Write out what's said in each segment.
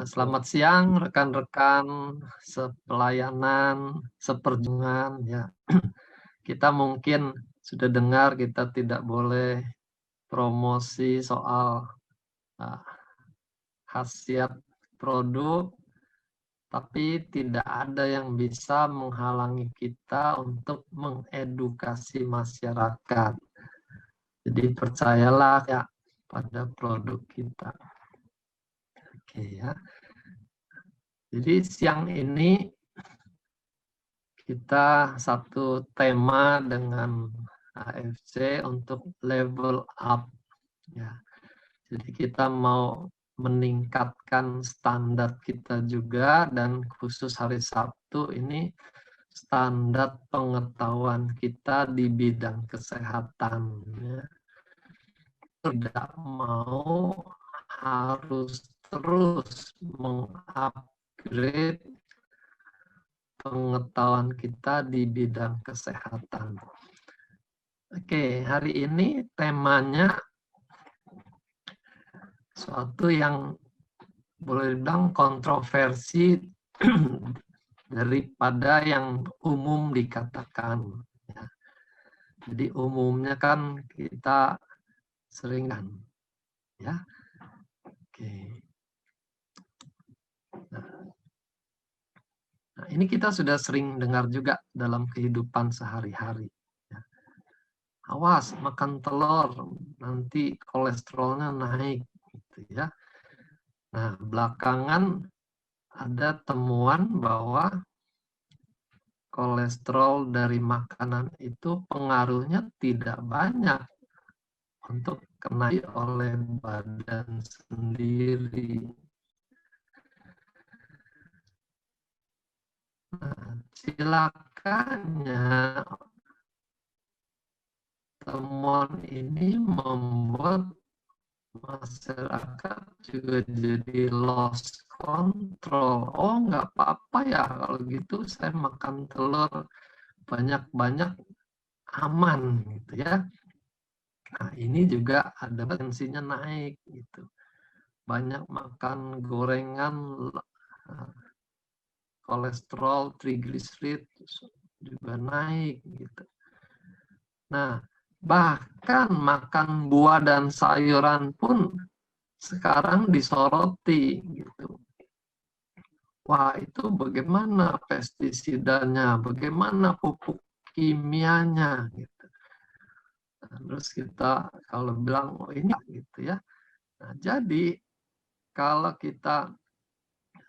Selamat siang rekan-rekan sepelayanan, seperjuangan ya. Kita mungkin sudah dengar kita tidak boleh promosi soal uh, khasiat produk, tapi tidak ada yang bisa menghalangi kita untuk mengedukasi masyarakat. Jadi percayalah ya pada produk kita. Oke ya. Jadi siang ini kita satu tema dengan AFC untuk level up ya. Jadi kita mau meningkatkan standar kita juga, dan khusus hari Sabtu ini standar pengetahuan kita di bidang kesehatan ya. Tidak mau harus terus mengupgrade pengetahuan kita di bidang kesehatan. Oke, hari ini temanya suatu yang boleh dibilang kontroversi daripada yang umum dikatakan. Ya. Jadi umumnya kan kita sering kan, ya. Oke. Nah, ini kita sudah sering dengar juga dalam kehidupan sehari-hari. Ya. Awas makan telur, nanti kolesterolnya naik, gitu ya. Nah, belakangan ada temuan bahwa kolesterol dari makanan itu pengaruhnya tidak banyak untuk kena oleh badan sendiri. Nah, silakannya temuan ini membuat masyarakat juga jadi lost control. Oh, nggak apa-apa ya kalau gitu saya makan telur banyak-banyak aman gitu ya. Nah, ini juga ada tensinya naik gitu. Banyak makan gorengan, kolesterol, trigliserid juga naik gitu. Nah, bahkan makan buah dan sayuran pun sekarang disoroti gitu. Wah, itu bagaimana pestisidanya, bagaimana pupuk kimianya gitu. Nah, terus kita kalau bilang oh ini gitu ya. Nah, jadi kalau kita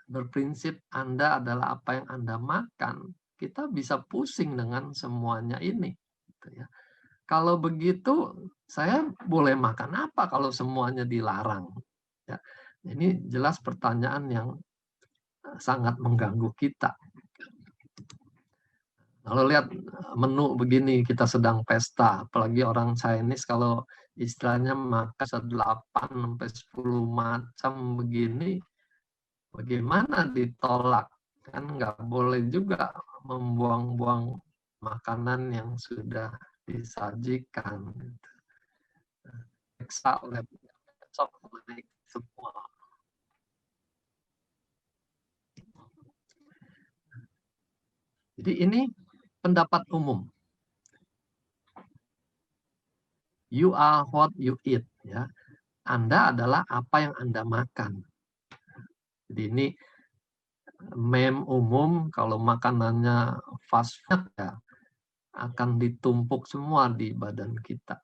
berprinsip Anda adalah apa yang Anda makan, kita bisa pusing dengan semuanya ini gitu ya. Kalau begitu, saya boleh makan apa kalau semuanya dilarang? Ya, ini jelas pertanyaan yang sangat mengganggu kita. Kalau lihat menu begini, kita sedang pesta, apalagi orang Chinese kalau istilahnya makan 8-10 macam begini, bagaimana ditolak? Kan nggak boleh juga membuang-buang makanan yang sudah disajikan. Periksa oleh besok semua. Jadi ini pendapat umum. You are what you eat. Ya. Anda adalah apa yang Anda makan. Jadi ini meme umum, kalau makanannya fast food ya akan ditumpuk semua di badan kita.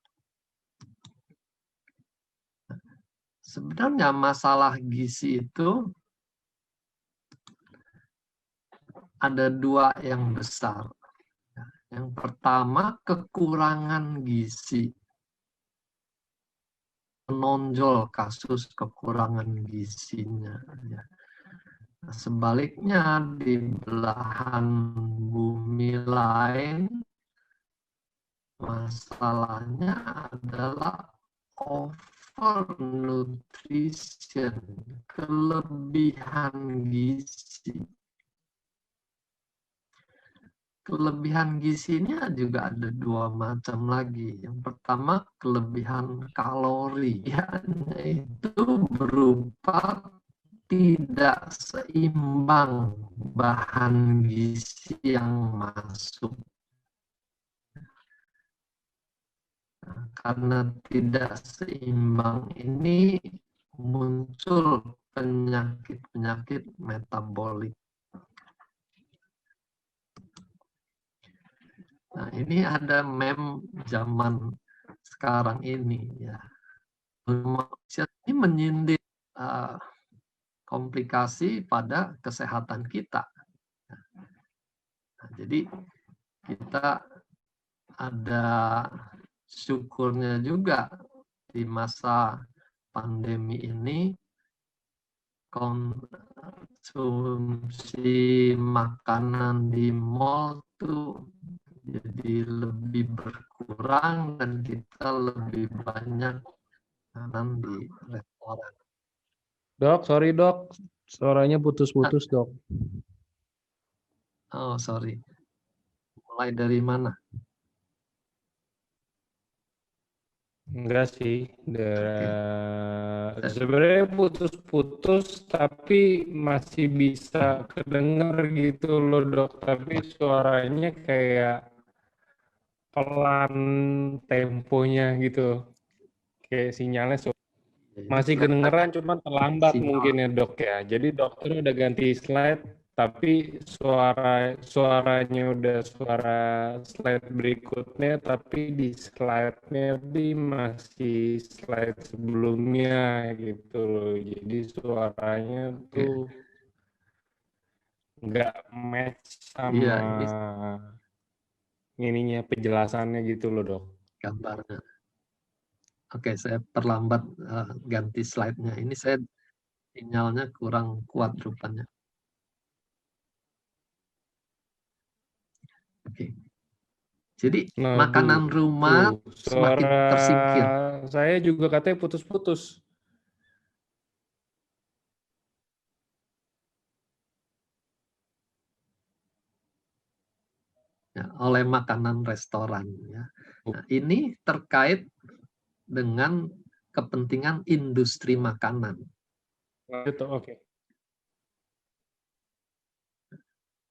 Sebenarnya masalah gizi itu ada dua yang besar. Yang pertama, kekurangan gizi. Menonjol kasus kekurangan gizinya. Sebaliknya, di belahan bumi lain, masalahnya adalah overnutrition, kelebihan gizi. Kelebihan gizinya juga ada dua macam lagi. Yang pertama, kelebihan kalori. Ya, itu berupa tidak seimbang bahan gizi yang masuk. Nah, karena tidak seimbang ini muncul penyakit-penyakit metabolik. Nah, ini ada meme zaman sekarang ini ya. Manusia ini menyindir komplikasi pada kesehatan kita. Nah, jadi kita ada syukurnya juga di masa pandemi ini konsumsi makanan di mall tuh jadi lebih berkurang dan kita lebih banyak makanan di restoran. Dok, sorry dok, suaranya putus-putus dok. Oh, sorry. Mulai dari mana? Enggak sih, sebenarnya putus-putus tapi masih bisa kedengar gitu loh dok, tapi suaranya kayak pelan temponya gitu, kayak sinyalnya masih kedengeran cuma terlambat mungkin ya dok ya. Jadi dokter udah ganti slide, tapi suaranya udah suara slide berikutnya, tapi di slide-nya masih slide sebelumnya gitu loh. Jadi suaranya tuh nggak match sama ininya penjelasannya gitu loh dok. Gambarnya. Oke, saya perlambat ganti slide-nya. Ini saya sinyalnya kurang kuat rupanya. Oke. Jadi makanan rumah semakin tersingkir. Saya juga katanya putus-putus. Ya, oleh makanan restoran. Ya. Nah, ini terkait dengan kepentingan industri makanan. Oke.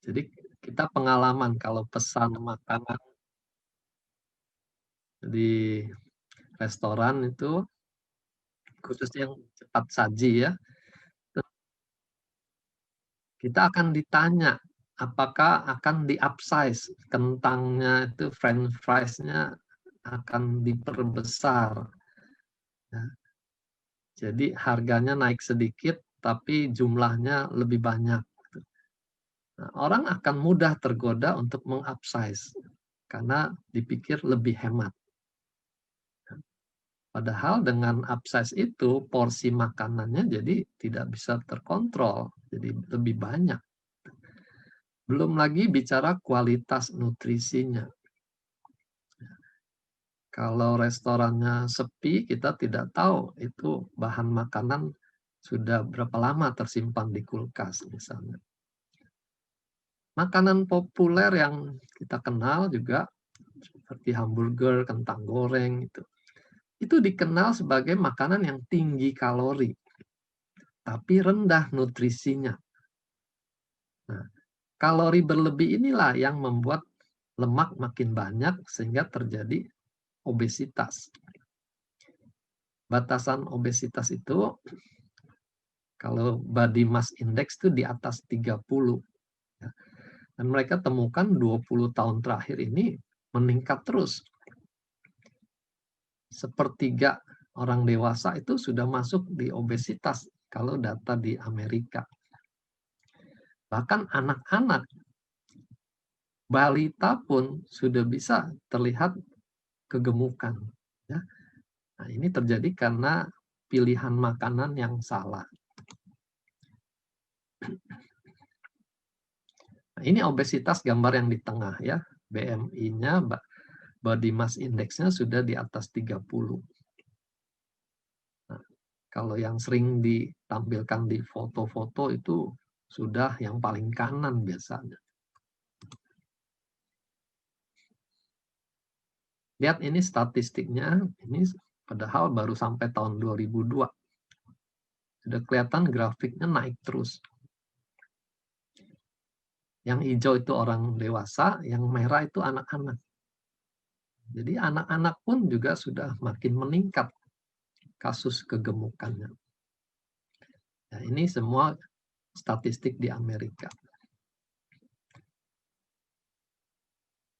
Jadi kita pengalaman kalau pesan makanan di restoran itu, khususnya yang cepat saji ya, kita akan ditanya apakah akan di-upsize kentangnya itu, french fries-nya akan diperbesar. Ya. Jadi harganya naik sedikit, tapi jumlahnya lebih banyak. Nah, orang akan mudah tergoda untuk meng-upsize karena dipikir lebih hemat. Padahal dengan upsize itu porsi makanannya jadi tidak bisa terkontrol, jadi lebih banyak. Belum lagi bicara kualitas nutrisinya. Kalau restorannya sepi, kita tidak tahu itu bahan makanan sudah berapa lama tersimpan di kulkas misalnya. Makanan populer yang kita kenal juga seperti hamburger, kentang goreng itu dikenal sebagai makanan yang tinggi kalori, tapi rendah nutrisinya. Nah, kalori berlebih inilah yang membuat lemak makin banyak sehingga terjadi obesitas. Batasan obesitas itu kalau body mass index itu di atas 30. Dan mereka temukan 20 tahun terakhir ini meningkat terus. Sepertiga orang dewasa itu sudah masuk di obesitas kalau data di Amerika. Bahkan anak-anak, balita pun sudah bisa terlihat kegemukan. Ya. Nah, ini terjadi karena pilihan makanan yang salah. Nah, ini obesitas gambar yang di tengah ya. BMI-nya, body mass index-nya sudah di atas 30. Nah, kalau yang sering ditampilkan di foto-foto itu sudah yang paling kanan biasanya. Lihat ini statistiknya, ini padahal baru sampai tahun 2002. Sudah kelihatan grafiknya naik terus. Yang hijau itu orang dewasa, yang merah itu anak-anak. Jadi anak-anak pun juga sudah makin meningkat kasus kegemukannya. Nah, ini semua statistik di Amerika.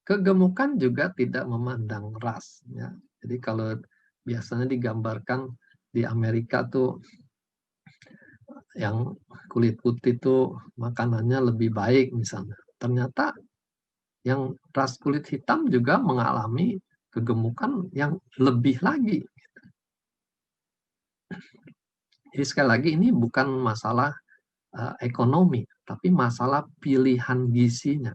Kegemukan juga tidak memandang ras. Ya. Jadi kalau biasanya digambarkan di Amerika tuh yang kulit putih tuh makanannya lebih baik misalnya. Ternyata yang ras kulit hitam juga mengalami kegemukan yang lebih lagi. Jadi sekali lagi ini bukan masalah ekonomi, tapi masalah pilihan gizinya.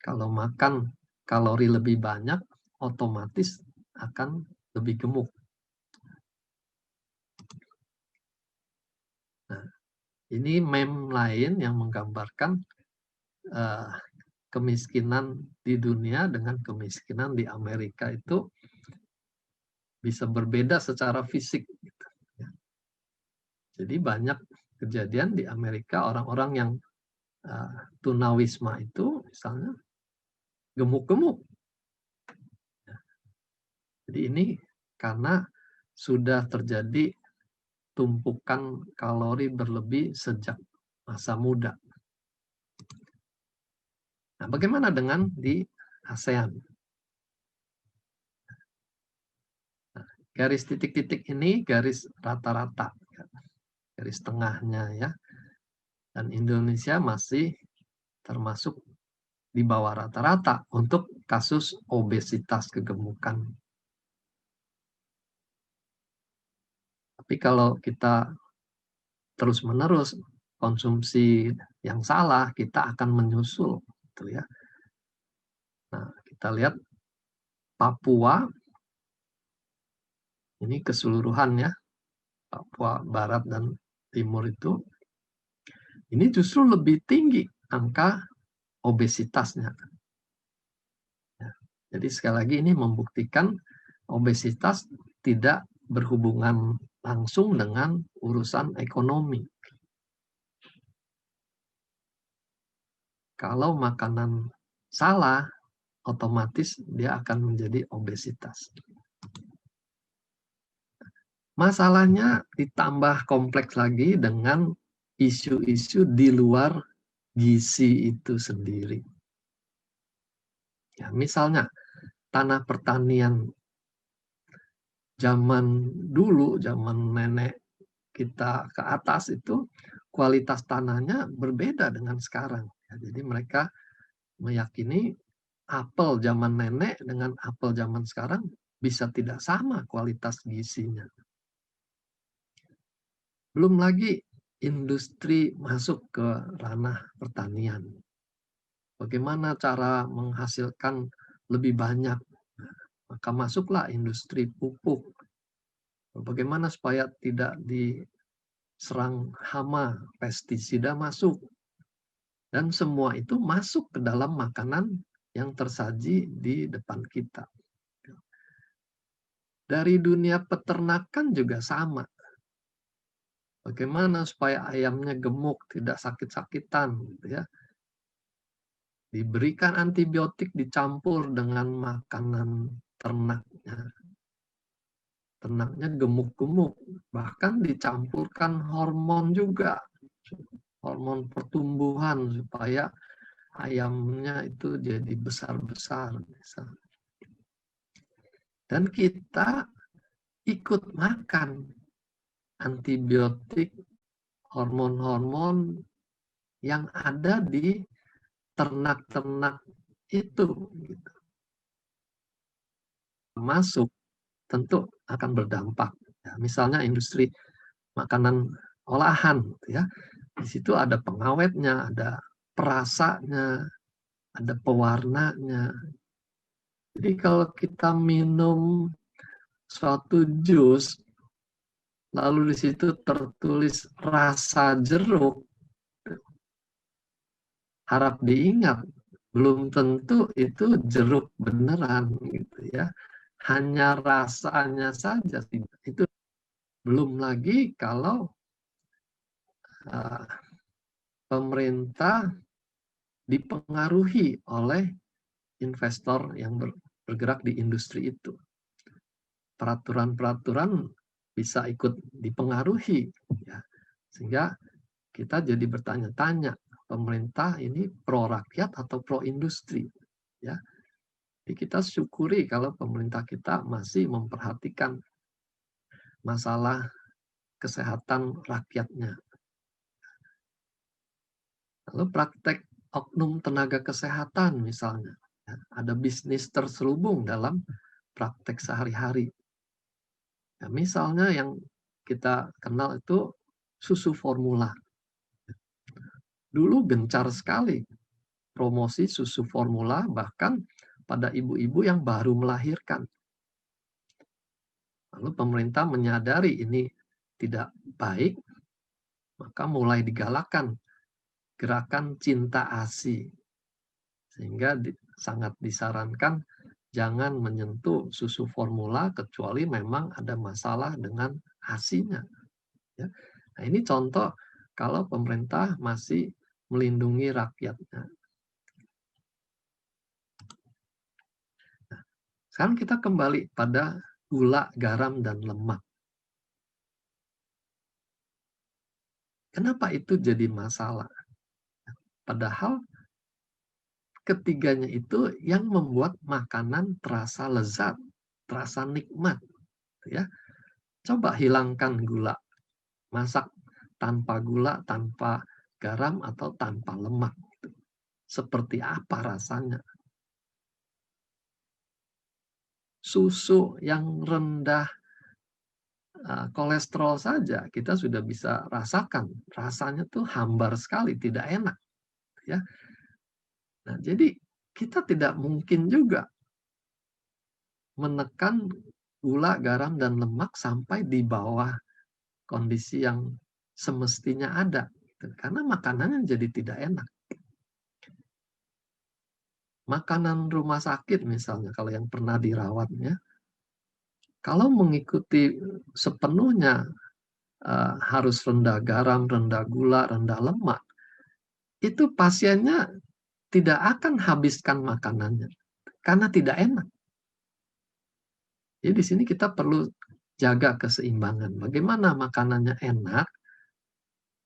Kalau makan kalori lebih banyak, otomatis akan lebih gemuk. Nah, ini meme lain yang menggambarkan kemiskinan di dunia dengan kemiskinan di Amerika itu bisa berbeda secara fisik. Jadi banyak kejadian di Amerika orang-orang yang tunawisma itu misalnya gemuk-gemuk. Jadi ini karena sudah terjadi tumpukan kalori berlebih sejak masa muda. Nah, bagaimana dengan di ASEAN? Nah, garis titik-titik ini garis rata-rata, garis tengahnya ya. Dan Indonesia masih termasuk di bawah rata-rata untuk kasus obesitas kegemukan. Tapi kalau kita terus-menerus konsumsi yang salah, kita akan menyusul, gitu ya. Nah, kita lihat Papua, ini keseluruhan ya, Papua Barat dan Timur itu, ini justru lebih tinggi angka obesitasnya. Ya, jadi sekali lagi ini membuktikan obesitas tidak berhubungan langsung dengan urusan ekonomi. Kalau makanan salah, otomatis dia akan menjadi obesitas. Masalahnya ditambah kompleks lagi dengan isu-isu di luar gizi itu sendiri. Ya, misalnya tanah pertanian zaman dulu, zaman nenek kita ke atas itu kualitas tanahnya berbeda dengan sekarang. Ya, jadi mereka meyakini apel zaman nenek dengan apel zaman sekarang bisa tidak sama kualitas gizinya. Belum lagi industri masuk ke ranah pertanian. Bagaimana cara menghasilkan lebih banyak? Maka masuklah industri pupuk. Bagaimana supaya tidak diserang hama, pestisida masuk. Dan semua itu masuk ke dalam makanan yang tersaji di depan kita. Dari dunia peternakan juga sama. Bagaimana supaya ayamnya gemuk, tidak sakit-sakitan, gitu ya. Diberikan antibiotik dicampur dengan makanan ternaknya. Ternaknya gemuk-gemuk, bahkan dicampurkan hormon juga. Hormon pertumbuhan supaya ayamnya itu jadi besar-besar. Dan kita ikut makan antibiotik, hormon-hormon yang ada di ternak-ternak itu. Gitu. Masuk tentu akan berdampak. Ya, misalnya industri makanan olahan, ya. Di situ ada pengawetnya, ada perasanya, ada pewarnanya. Jadi kalau kita minum suatu jus, lalu di situ tertulis rasa jeruk, harap diingat, belum tentu itu jeruk beneran, gitu ya. Hanya rasanya saja, itu Belum lagi kalau pemerintah dipengaruhi oleh investor yang bergerak di industri itu. Peraturan-peraturan bisa ikut dipengaruhi, ya. Sehingga kita jadi bertanya-tanya, pemerintah ini pro rakyat atau pro industri, ya. Jadi kita syukuri kalau pemerintah kita masih memperhatikan masalah kesehatan rakyatnya. Lalu praktek oknum tenaga kesehatan misalnya, ya, ada bisnis terselubung dalam praktek sehari-hari. Ya, misalnya yang kita kenal itu susu formula. Dulu gencar sekali promosi susu formula, bahkan pada ibu-ibu yang baru melahirkan. Lalu pemerintah menyadari ini tidak baik, maka mulai digalakan gerakan cinta ASI. Sehingga sangat disarankan jangan menyentuh susu formula kecuali memang ada masalah dengan ASI-nya. Ya. Nah, ini contoh kalau pemerintah masih melindungi rakyatnya. Nah, sekarang kita kembali pada gula, garam, dan lemak. Kenapa itu jadi masalah? Padahal ketiganya itu yang membuat makanan terasa lezat, terasa nikmat. Ya. Coba hilangkan gula, masak tanpa gula, tanpa garam, atau tanpa lemak. Seperti apa rasanya? Susu yang rendah kolesterol saja kita sudah bisa rasakan. Rasanya tuh hambar sekali, tidak enak. Ya. Nah, jadi kita tidak mungkin juga menekan gula, garam, dan lemak sampai di bawah kondisi yang semestinya ada. Karena makanannya jadi tidak enak. Makanan rumah sakit misalnya, kalau yang pernah dirawatnya, kalau mengikuti sepenuhnya harus rendah garam, rendah gula, rendah lemak, itu pasiennya tidak akan habiskan makanannya karena tidak enak. Jadi di sini kita perlu jaga keseimbangan. Bagaimana makanannya enak,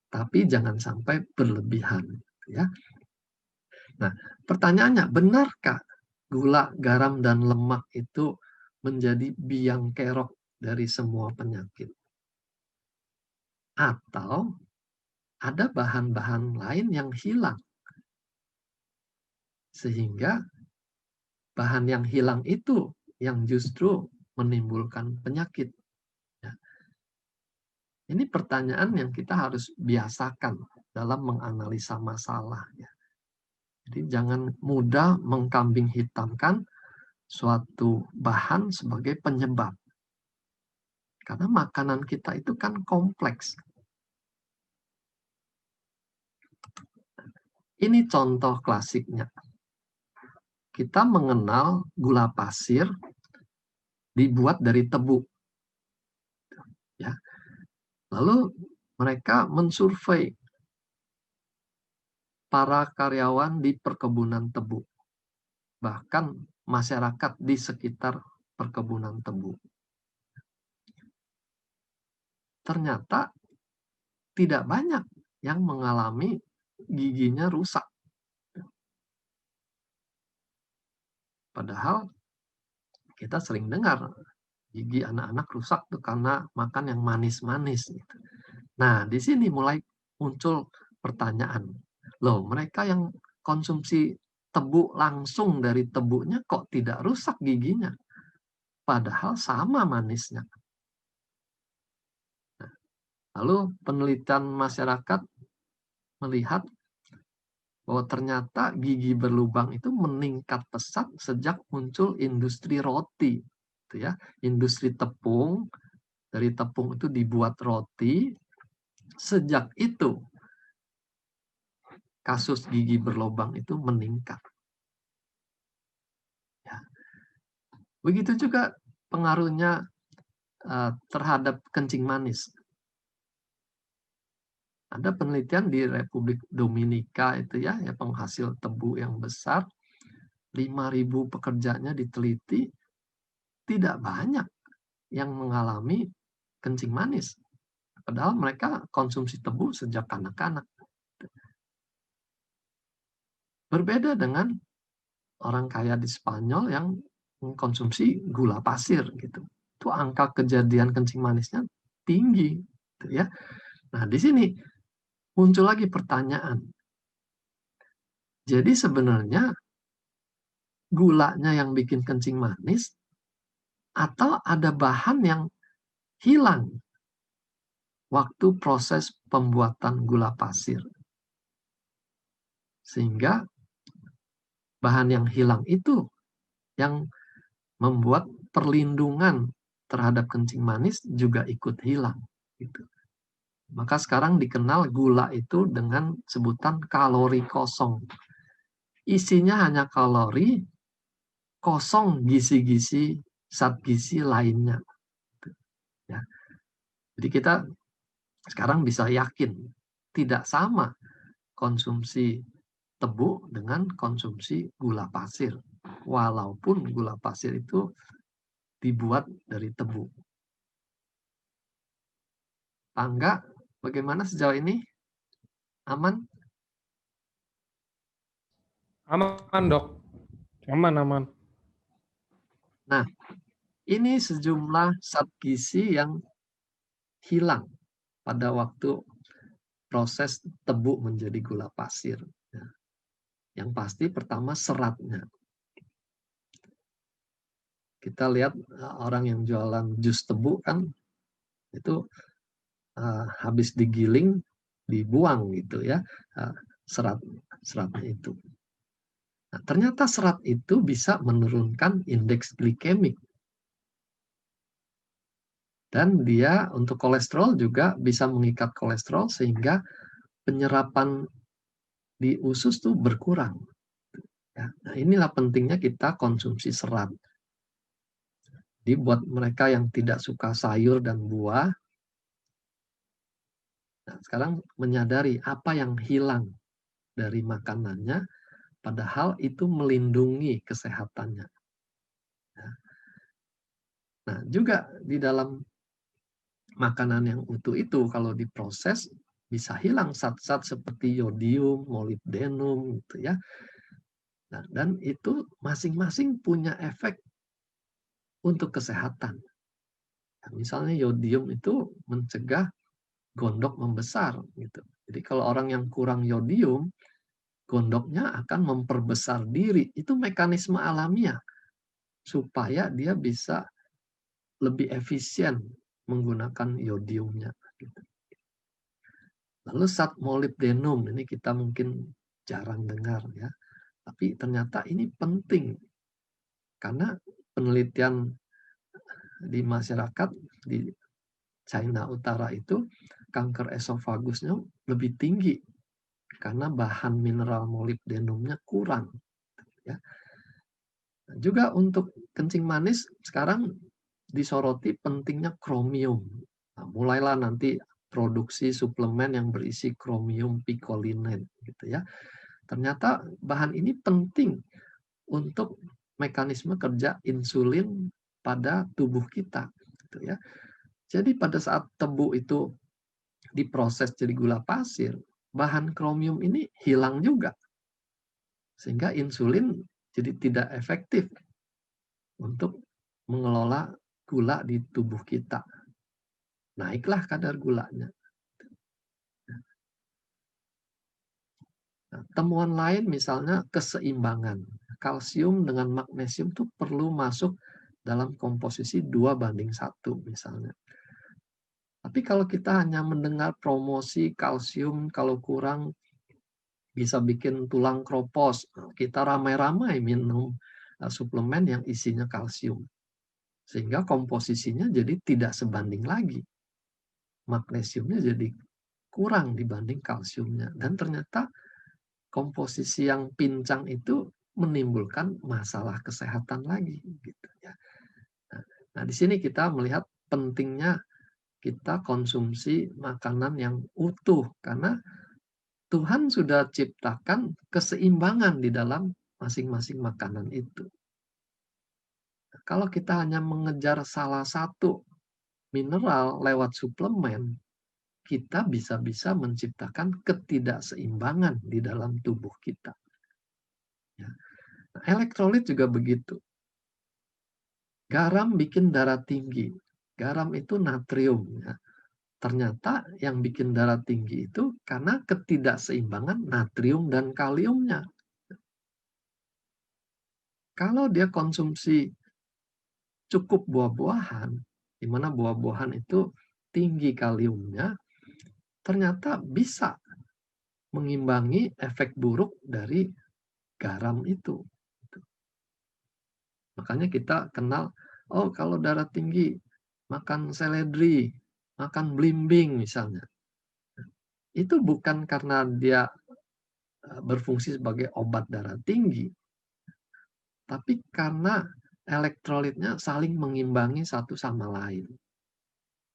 tapi jangan sampai berlebihan. Ya. Nah, pertanyaannya, benarkah gula, garam, dan lemak itu menjadi biang kerok dari semua penyakit? Atau ada bahan-bahan lain yang hilang? Sehingga bahan yang hilang itu yang justru menimbulkan penyakit. Ya. Ini pertanyaan yang kita harus biasakan dalam menganalisa masalah. Ya. Jadi jangan mudah mengkambing hitamkan suatu bahan sebagai penyebab. Karena makanan kita itu kan kompleks. Ini contoh klasiknya. Kita mengenal gula pasir dibuat dari tebu. Ya. Lalu mereka mensurvei para karyawan di perkebunan tebu, bahkan masyarakat di sekitar perkebunan tebu. Ternyata tidak banyak yang mengalami giginya rusak. Padahal kita sering dengar gigi anak-anak rusak tuh karena makan yang manis-manis. Nah, di sini mulai muncul pertanyaan. Loh, mereka yang konsumsi tebu langsung dari tebunya kok tidak rusak giginya? Padahal sama manisnya. Nah, lalu penelitian masyarakat melihat bahwa ternyata gigi berlubang itu meningkat pesat sejak muncul industri roti. Ya, industri tepung, dari tepung itu dibuat roti. Sejak itu kasus gigi berlubang itu meningkat. Ya. Begitu juga pengaruhnya terhadap kencing manis. Ada penelitian di Republik Dominika itu ya, penghasil tebu yang besar, 5.000 pekerjanya diteliti, tidak banyak yang mengalami kencing manis. Padahal mereka konsumsi tebu sejak kanak-kanak. Berbeda dengan orang kaya di Spanyol yang mengkonsumsi gula pasir gitu. Itu angka kejadian kencing manisnya tinggi, gitu ya. Nah, di sini muncul lagi pertanyaan. Jadi sebenarnya gulanya yang bikin kencing manis atau ada bahan yang hilang waktu proses pembuatan gula pasir. Sehingga bahan yang hilang itu yang membuat perlindungan terhadap kencing manis juga ikut hilang. Gitu. Maka sekarang dikenal gula itu dengan sebutan kalori kosong. Isinya hanya kalori, kosong gizi-gizi, zat gizi lainnya. Ya. Jadi kita sekarang bisa yakin tidak sama konsumsi tebu dengan konsumsi gula pasir. Walaupun gula pasir itu dibuat dari tebu. Angga, bagaimana sejauh ini? Aman? Aman, Dok. Aman. Nah, ini sejumlah zat gizi yang hilang pada waktu proses tebu menjadi gula pasir. Yang pasti pertama seratnya. Kita lihat orang yang jualan jus tebu kan itu habis digiling dibuang gitu ya seratnya itu. Nah, ternyata serat itu bisa menurunkan indeks glikemik. Dan dia untuk kolesterol juga bisa mengikat kolesterol sehingga penyerapan di usus tuh berkurang. Ya, nah inilah pentingnya kita konsumsi serat. Jadi buat mereka yang tidak suka sayur dan buah, nah sekarang menyadari apa yang hilang dari makanannya, padahal itu melindungi kesehatannya. Nah juga di dalam makanan yang utuh itu kalau diproses bisa hilang zat-zat seperti yodium, molibdenum gitu ya. Nah, dan itu masing-masing punya efek untuk kesehatan. Nah, misalnya yodium itu mencegah gondok membesar gitu. Jadi kalau orang yang kurang yodium, gondoknya akan memperbesar diri. Itu mekanisme alamiah supaya dia bisa lebih efisien menggunakan yodiumnya. Gitu. Lalu zat molibdenum ini kita mungkin jarang dengar ya, tapi ternyata ini penting karena penelitian di masyarakat di China Utara itu kanker esofagusnya lebih tinggi karena bahan mineral molibdenumnya kurang. Ya. Juga untuk kencing manis sekarang disoroti pentingnya kromium. Nah, mulailah nanti produksi suplemen yang berisi kromium picolinate gitu ya. Ternyata bahan ini penting untuk mekanisme kerja insulin pada tubuh kita gitu ya. Jadi pada saat tebu itu diproses jadi gula pasir, bahan kromium ini hilang juga. Sehingga insulin jadi tidak efektif untuk mengelola gula di tubuh kita. Naiklah kadar gulanya. Nah, temuan lain misalnya keseimbangan. Kalsium dengan magnesium itu perlu masuk dalam komposisi 2:1 misalnya. Tapi kalau kita hanya mendengar promosi kalsium kalau kurang bisa bikin tulang kropos, kita ramai-ramai minum suplemen yang isinya kalsium. Sehingga komposisinya jadi tidak sebanding lagi. Magnesiumnya jadi kurang dibanding kalsiumnya. Dan ternyata komposisi yang pincang itu menimbulkan masalah kesehatan lagi. Gitu ya. Nah, di sini kita melihat pentingnya kita konsumsi makanan yang utuh, karena Tuhan sudah ciptakan keseimbangan di dalam masing-masing makanan itu. Kalau kita hanya mengejar salah satu mineral lewat suplemen, kita bisa-bisa menciptakan ketidakseimbangan di dalam tubuh kita. Ya. Nah, elektrolit juga begitu. Garam bikin darah tinggi. Garam itu natrium. Ya. Ternyata yang bikin darah tinggi itu karena ketidakseimbangan natrium dan kaliumnya. Kalau dia konsumsi cukup buah-buahan, di mana buah-buahan itu tinggi kaliumnya, ternyata bisa mengimbangi efek buruk dari garam itu. Makanya kita kenal, oh kalau darah tinggi, makan seledri, makan belimbing misalnya. Itu bukan karena dia berfungsi sebagai obat darah tinggi, tapi karena elektrolitnya saling mengimbangi satu sama lain.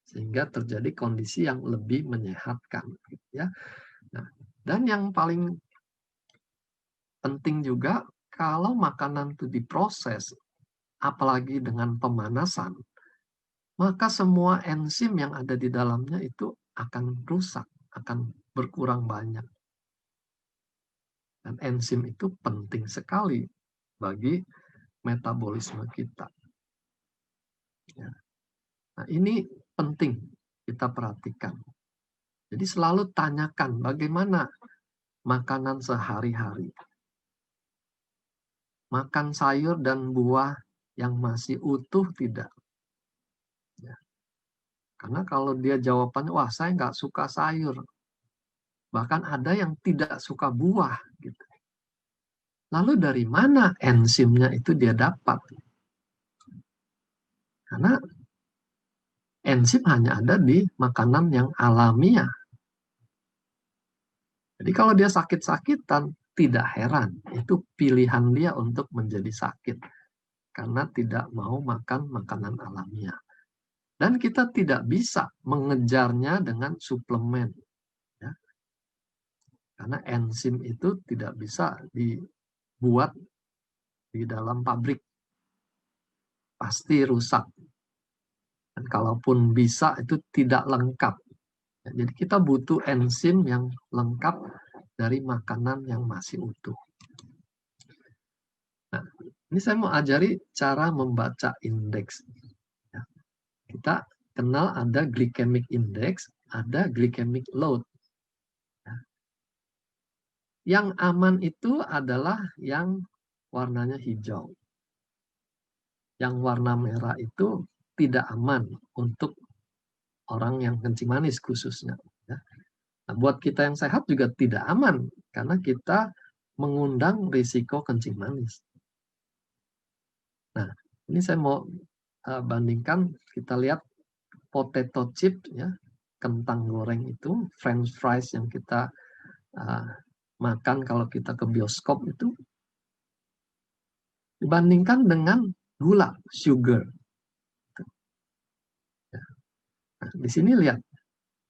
Sehingga terjadi kondisi yang lebih menyehatkan. Ya. Nah, dan yang paling penting juga, kalau makanan itu diproses, apalagi dengan pemanasan, maka semua enzim yang ada di dalamnya itu akan rusak, akan berkurang banyak. Dan enzim itu penting sekali bagi metabolisme kita. Ya. Nah, ini penting kita perhatikan. Jadi selalu tanyakan bagaimana makanan sehari-hari. Makan sayur dan buah yang masih utuh tidak? Ya. Karena kalau dia jawabannya, wah saya nggak suka sayur. Bahkan ada yang tidak suka buah. Gitu. Lalu dari mana enzimnya itu dia dapat? Karena enzim hanya ada di makanan yang alamiah. Jadi kalau dia sakit-sakitan, tidak heran. Itu pilihan dia untuk menjadi sakit. Karena tidak mau makan makanan alamiah. Dan kita tidak bisa mengejarnya dengan suplemen. Ya. Karena enzim itu tidak bisa dibuat di dalam pabrik. Pasti rusak. Dan kalaupun bisa, itu tidak lengkap. Ya, jadi kita butuh enzim yang lengkap dari makanan yang masih utuh. Nah, ini saya mau ajari cara membaca indeks. Ya. Kita kenal ada glycemic index, ada glycemic load. Ya. Yang aman itu adalah yang warnanya hijau. Yang warna merah itu tidak aman untuk orang yang kencing manis khususnya. Ya. Nah, buat kita yang sehat juga tidak aman karena kita mengundang risiko kencing manis. Nah, ini saya mau bandingkan, kita lihat potato chip, ya, kentang goreng itu, French fries yang kita makan kalau kita ke bioskop itu, dibandingkan dengan gula, sugar. Nah, di sini lihat,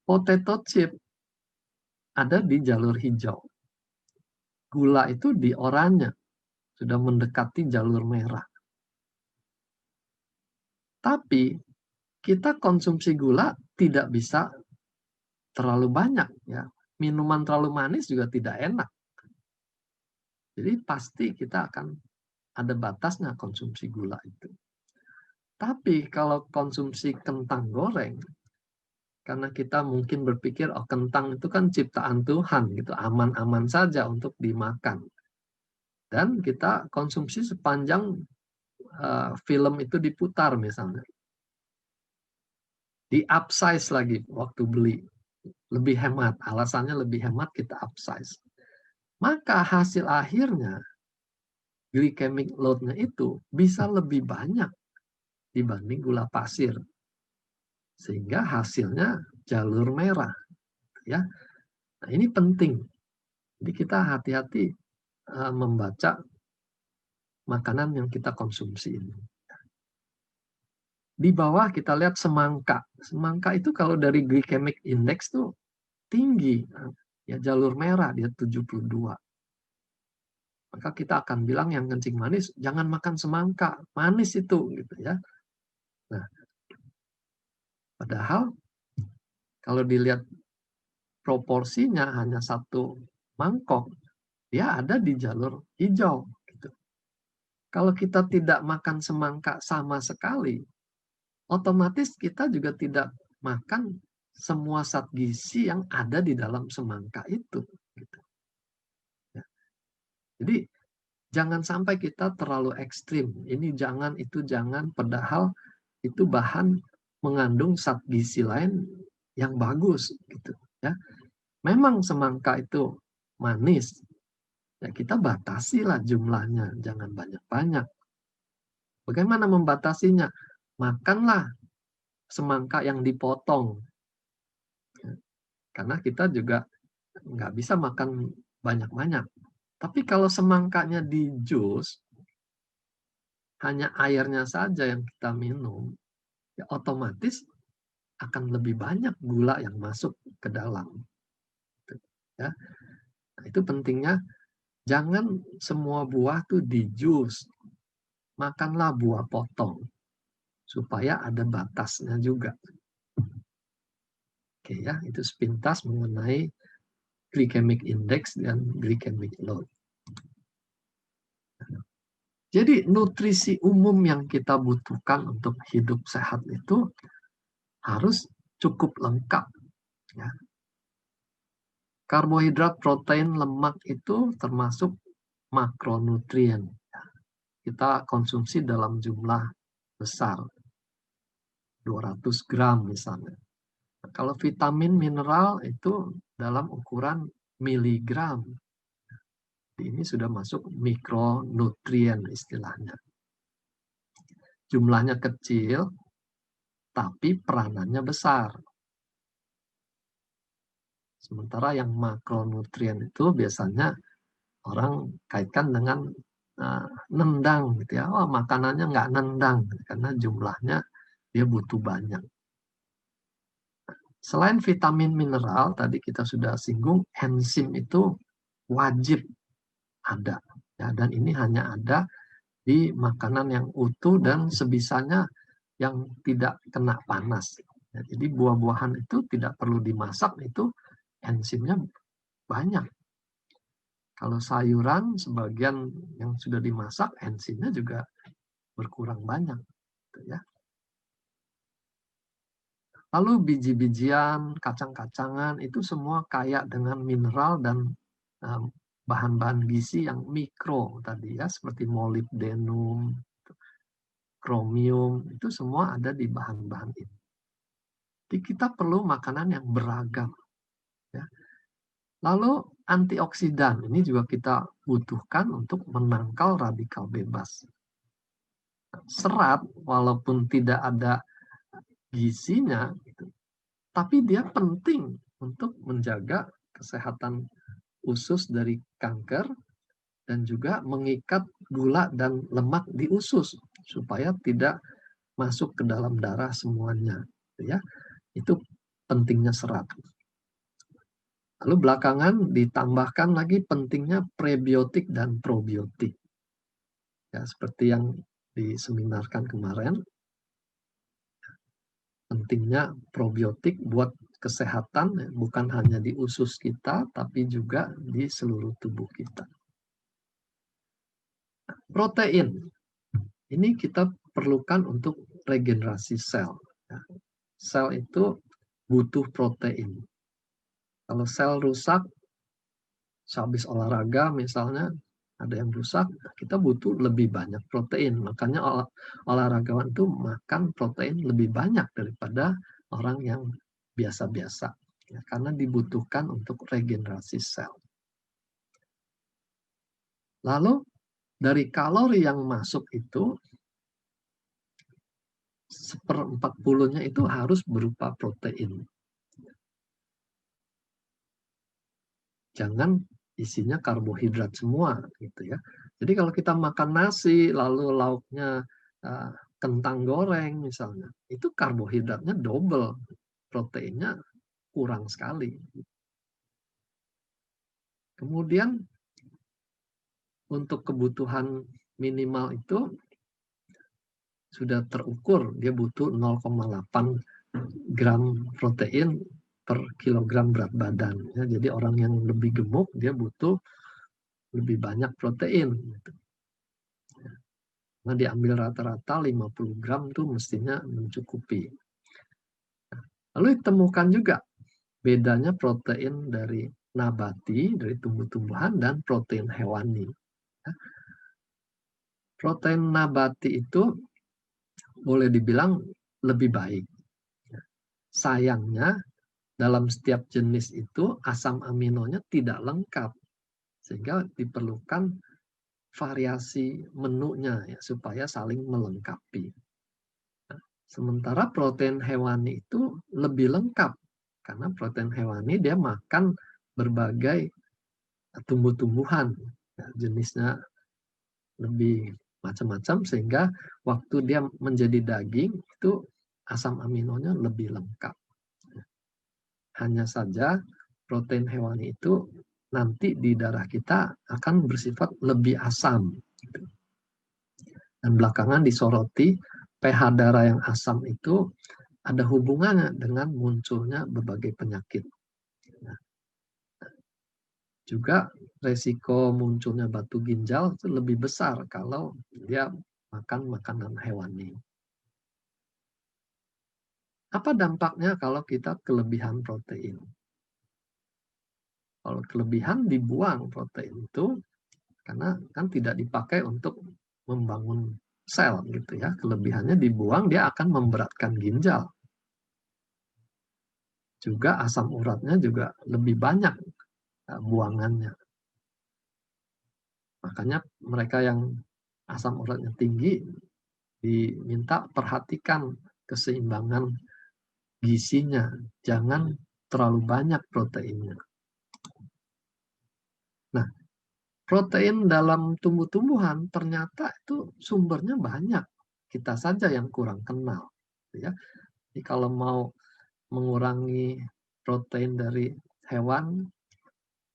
potato chip ada di jalur hijau. Gula itu di oranye, sudah mendekati jalur merah. Tapi kita konsumsi gula tidak bisa terlalu banyak. Ya. Minuman terlalu manis juga tidak enak. Jadi pasti kita akan ada batasnya konsumsi gula itu. Tapi kalau konsumsi kentang goreng, karena kita mungkin berpikir, oh kentang itu kan ciptaan Tuhan, gitu, aman-aman saja untuk dimakan. Dan kita konsumsi sepanjang film itu diputar misalnya. Di upsize lagi waktu beli. Lebih hemat, alasannya lebih hemat kita upsize. Maka hasil akhirnya, glycemic load-nya itu bisa lebih banyak dibanding gula pasir. Sehingga hasilnya jalur merah. Ya. Nah, ini penting. Jadi kita hati-hati membaca makanan yang kita konsumsi ini. Di bawah kita lihat semangka. Semangka itu kalau dari glycemic index tuh tinggi. Ya, jalur merah dia 72. Maka kita akan bilang yang kencing manis, jangan makan semangka. Manis itu, gitu ya. Nah, padahal kalau dilihat proporsinya hanya satu mangkok, dia ada di jalur hijau. Gitu. Kalau kita tidak makan semangka sama sekali, otomatis kita juga tidak makan semua zat gizi yang ada di dalam semangka itu. Gitu. Ya. Jadi jangan sampai kita terlalu ekstrim. Ini jangan, itu jangan, padahal itu bahan mengandung zat gizi lain yang bagus. Gitu. Ya. Memang semangka itu manis, ya kita batasilah jumlahnya, jangan banyak-banyak. Bagaimana membatasinya? Makanlah semangka yang dipotong. Karena kita juga nggak bisa makan banyak-banyak. Tapi kalau semangkanya di jus, hanya airnya saja yang kita minum, ya otomatis akan lebih banyak gula yang masuk ke dalam. Ya. Nah, itu pentingnya, jangan semua buah tuh di jus. Makanlah buah potong. Supaya ada batasnya juga. Oke ya, itu sepintas mengenai glycemic index dan glycemic load. Jadi nutrisi umum yang kita butuhkan untuk hidup sehat itu harus cukup lengkap. Ya. Karbohidrat, protein, lemak itu termasuk makronutrien. Kita konsumsi dalam jumlah besar, 200 gram misalnya. Kalau vitamin, mineral itu dalam ukuran miligram. Ini sudah masuk mikronutrien istilahnya. Jumlahnya kecil, tapi peranannya besar. Sementara yang makronutrien itu biasanya orang kaitkan dengan nendang, gitu ya. Oh, makanannya nggak nendang, karena jumlahnya dia butuh banyak. Selain vitamin mineral, tadi kita sudah singgung, enzim itu wajib ada. Ya, dan ini hanya ada di makanan yang utuh dan sebisanya yang tidak kena panas. Ya, jadi buah-buahan itu tidak perlu dimasak, itu enzimnya banyak. Kalau sayuran, sebagian yang sudah dimasak, enzimnya juga berkurang banyak. Gitu ya. Lalu biji-bijian, kacang-kacangan, itu semua kaya dengan mineral dan bahan-bahan gizi yang mikro tadi ya, seperti molibdenum, kromium, itu semua ada di bahan-bahan ini. Jadi kita perlu makanan yang beragam. Ya. Lalu antioksidan, ini juga kita butuhkan untuk menangkal radikal bebas. Serat, walaupun tidak ada gizinya, tapi dia penting untuk menjaga kesehatan usus dari kanker dan juga mengikat gula dan lemak di usus supaya tidak masuk ke dalam darah semuanya. Ya, itu pentingnya serat. Lalu belakangan ditambahkan lagi pentingnya prebiotik dan probiotik. Ya, seperti yang diseminarkan kemarin, pentingnya probiotik buat kesehatan bukan hanya di usus kita, tapi juga di seluruh tubuh kita. Protein, ini kita perlukan untuk regenerasi sel. Sel itu butuh protein. Kalau sel rusak, sehabis olahraga misalnya, ada yang rusak, kita butuh lebih banyak protein. Makanya olahragawan itu makan protein lebih banyak daripada orang yang biasa-biasa. Ya, karena dibutuhkan untuk regenerasi sel. Lalu dari kalori yang masuk itu, 1/40-nya itu harus berupa protein. Jangan isinya karbohidrat semua gitu ya. Jadi kalau kita makan nasi lalu lauknya kentang goreng misalnya, itu karbohidratnya double, proteinnya kurang sekali. Kemudian untuk kebutuhan minimal itu sudah terukur, dia butuh 0,8 gram protein per kilogram berat badan. Ya, jadi orang yang lebih gemuk dia butuh lebih banyak protein. Nah, diambil rata-rata 50 gram tuh mestinya mencukupi. Lalu ditemukan juga bedanya protein dari nabati, dari tumbuh-tumbuhan, dan protein hewani. Protein nabati itu boleh dibilang lebih baik. Sayangnya, dalam setiap jenis itu asam aminonya tidak lengkap. Sehingga diperlukan variasi menunya ya, supaya saling melengkapi. Sementara protein hewani itu lebih lengkap. Karena protein hewani dia makan berbagai tumbuh-tumbuhan. Ya, jenisnya lebih macam-macam sehingga waktu dia menjadi daging itu asam aminonya lebih lengkap. Hanya saja protein hewani itu nanti di darah kita akan bersifat lebih asam. Dan belakangan disoroti pH darah yang asam itu ada hubungannya dengan munculnya berbagai penyakit. Juga resiko munculnya batu ginjal itu lebih besar kalau dia makan makanan hewani. Apa dampaknya kalau kita kelebihan protein? Kalau kelebihan dibuang protein itu karena kan tidak dipakai untuk membangun sel gitu ya. Kelebihannya dibuang, dia akan memberatkan ginjal. Juga asam uratnya juga lebih banyak buangannya. Makanya mereka yang asam uratnya tinggi diminta perhatikan keseimbangan gizinya. Jangan terlalu banyak proteinnya. Nah, protein dalam tumbuh-tumbuhan ternyata itu sumbernya banyak. Kita saja yang kurang kenal. Ya. Jadi kalau mau mengurangi protein dari hewan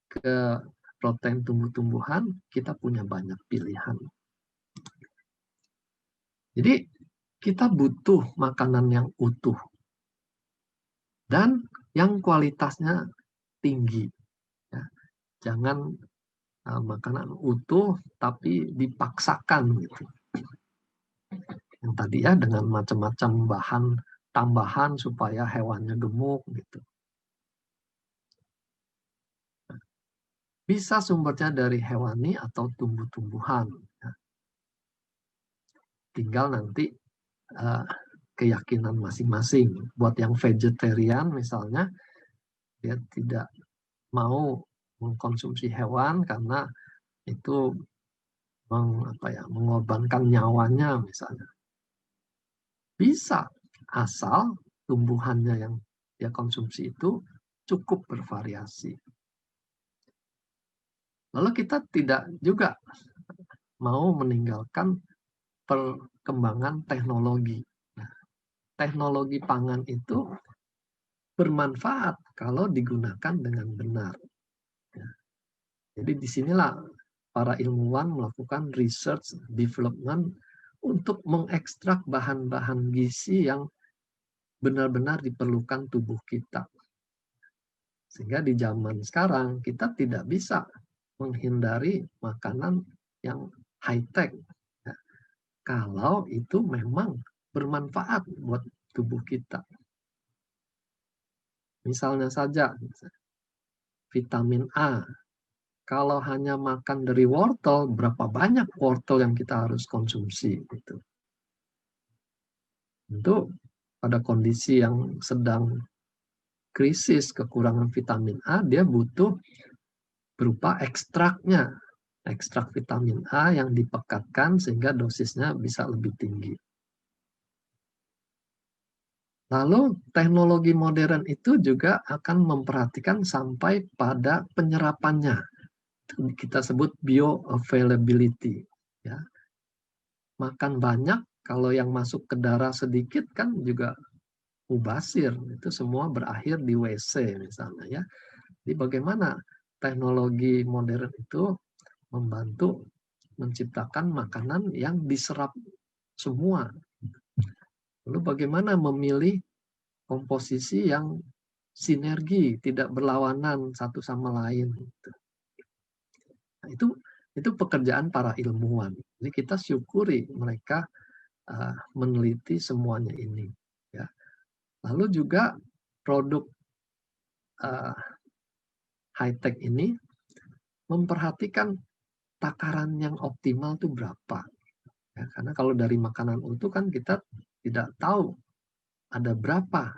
ke protein tumbuh-tumbuhan, kita punya banyak pilihan. Jadi kita butuh makanan yang utuh dan yang kualitasnya tinggi. Ya. Jangan makanan utuh tapi dipaksakan gitu. Yang tadi ya dengan macam-macam bahan tambahan supaya hewannya gemuk gitu. Bisa sumbernya dari hewani atau tumbuh-tumbuhan. Ya. Tinggal nanti keyakinan masing-masing. Buat yang vegetarian misalnya, dia tidak mau mengkonsumsi hewan karena itu mengorbankan nyawanya misalnya. Bisa, asal tumbuhannya yang dia konsumsi itu cukup bervariasi. Lalu kita tidak juga mau meninggalkan perkembangan teknologi. Nah, teknologi pangan itu bermanfaat kalau digunakan dengan benar. Jadi disinilah para ilmuwan melakukan research development untuk mengekstrak bahan-bahan gizi yang benar-benar diperlukan tubuh kita. Sehingga di zaman sekarang kita tidak bisa menghindari makanan yang high-tech. Ya, kalau itu memang bermanfaat buat tubuh kita. Misalnya saja, vitamin A. Kalau hanya makan dari wortel, berapa banyak wortel yang kita harus konsumsi? Gitu. Tentu pada kondisi yang sedang krisis kekurangan vitamin A, dia butuh berupa ekstraknya. Ekstrak vitamin A yang dipekatkan sehingga dosisnya bisa lebih tinggi. Lalu teknologi modern itu juga akan memperhatikan sampai pada penyerapannya. Kita sebut bioavailability. Ya. Makan banyak Kalau yang masuk ke darah sedikit kan juga mubasir, itu semua berakhir di WC misalnya ya. Jadi bagaimana teknologi modern itu membantu menciptakan makanan yang diserap semua. Lalu bagaimana memilih komposisi yang sinergi, tidak berlawanan satu sama lain. Nah, itu pekerjaan para ilmuwan. Jadi kita syukuri mereka meneliti semuanya ini. Ya. Lalu juga produk high-tech ini memperhatikan takaran yang optimal itu berapa. Ya, karena kalau dari makanan utuh kan kita tidak tahu ada berapa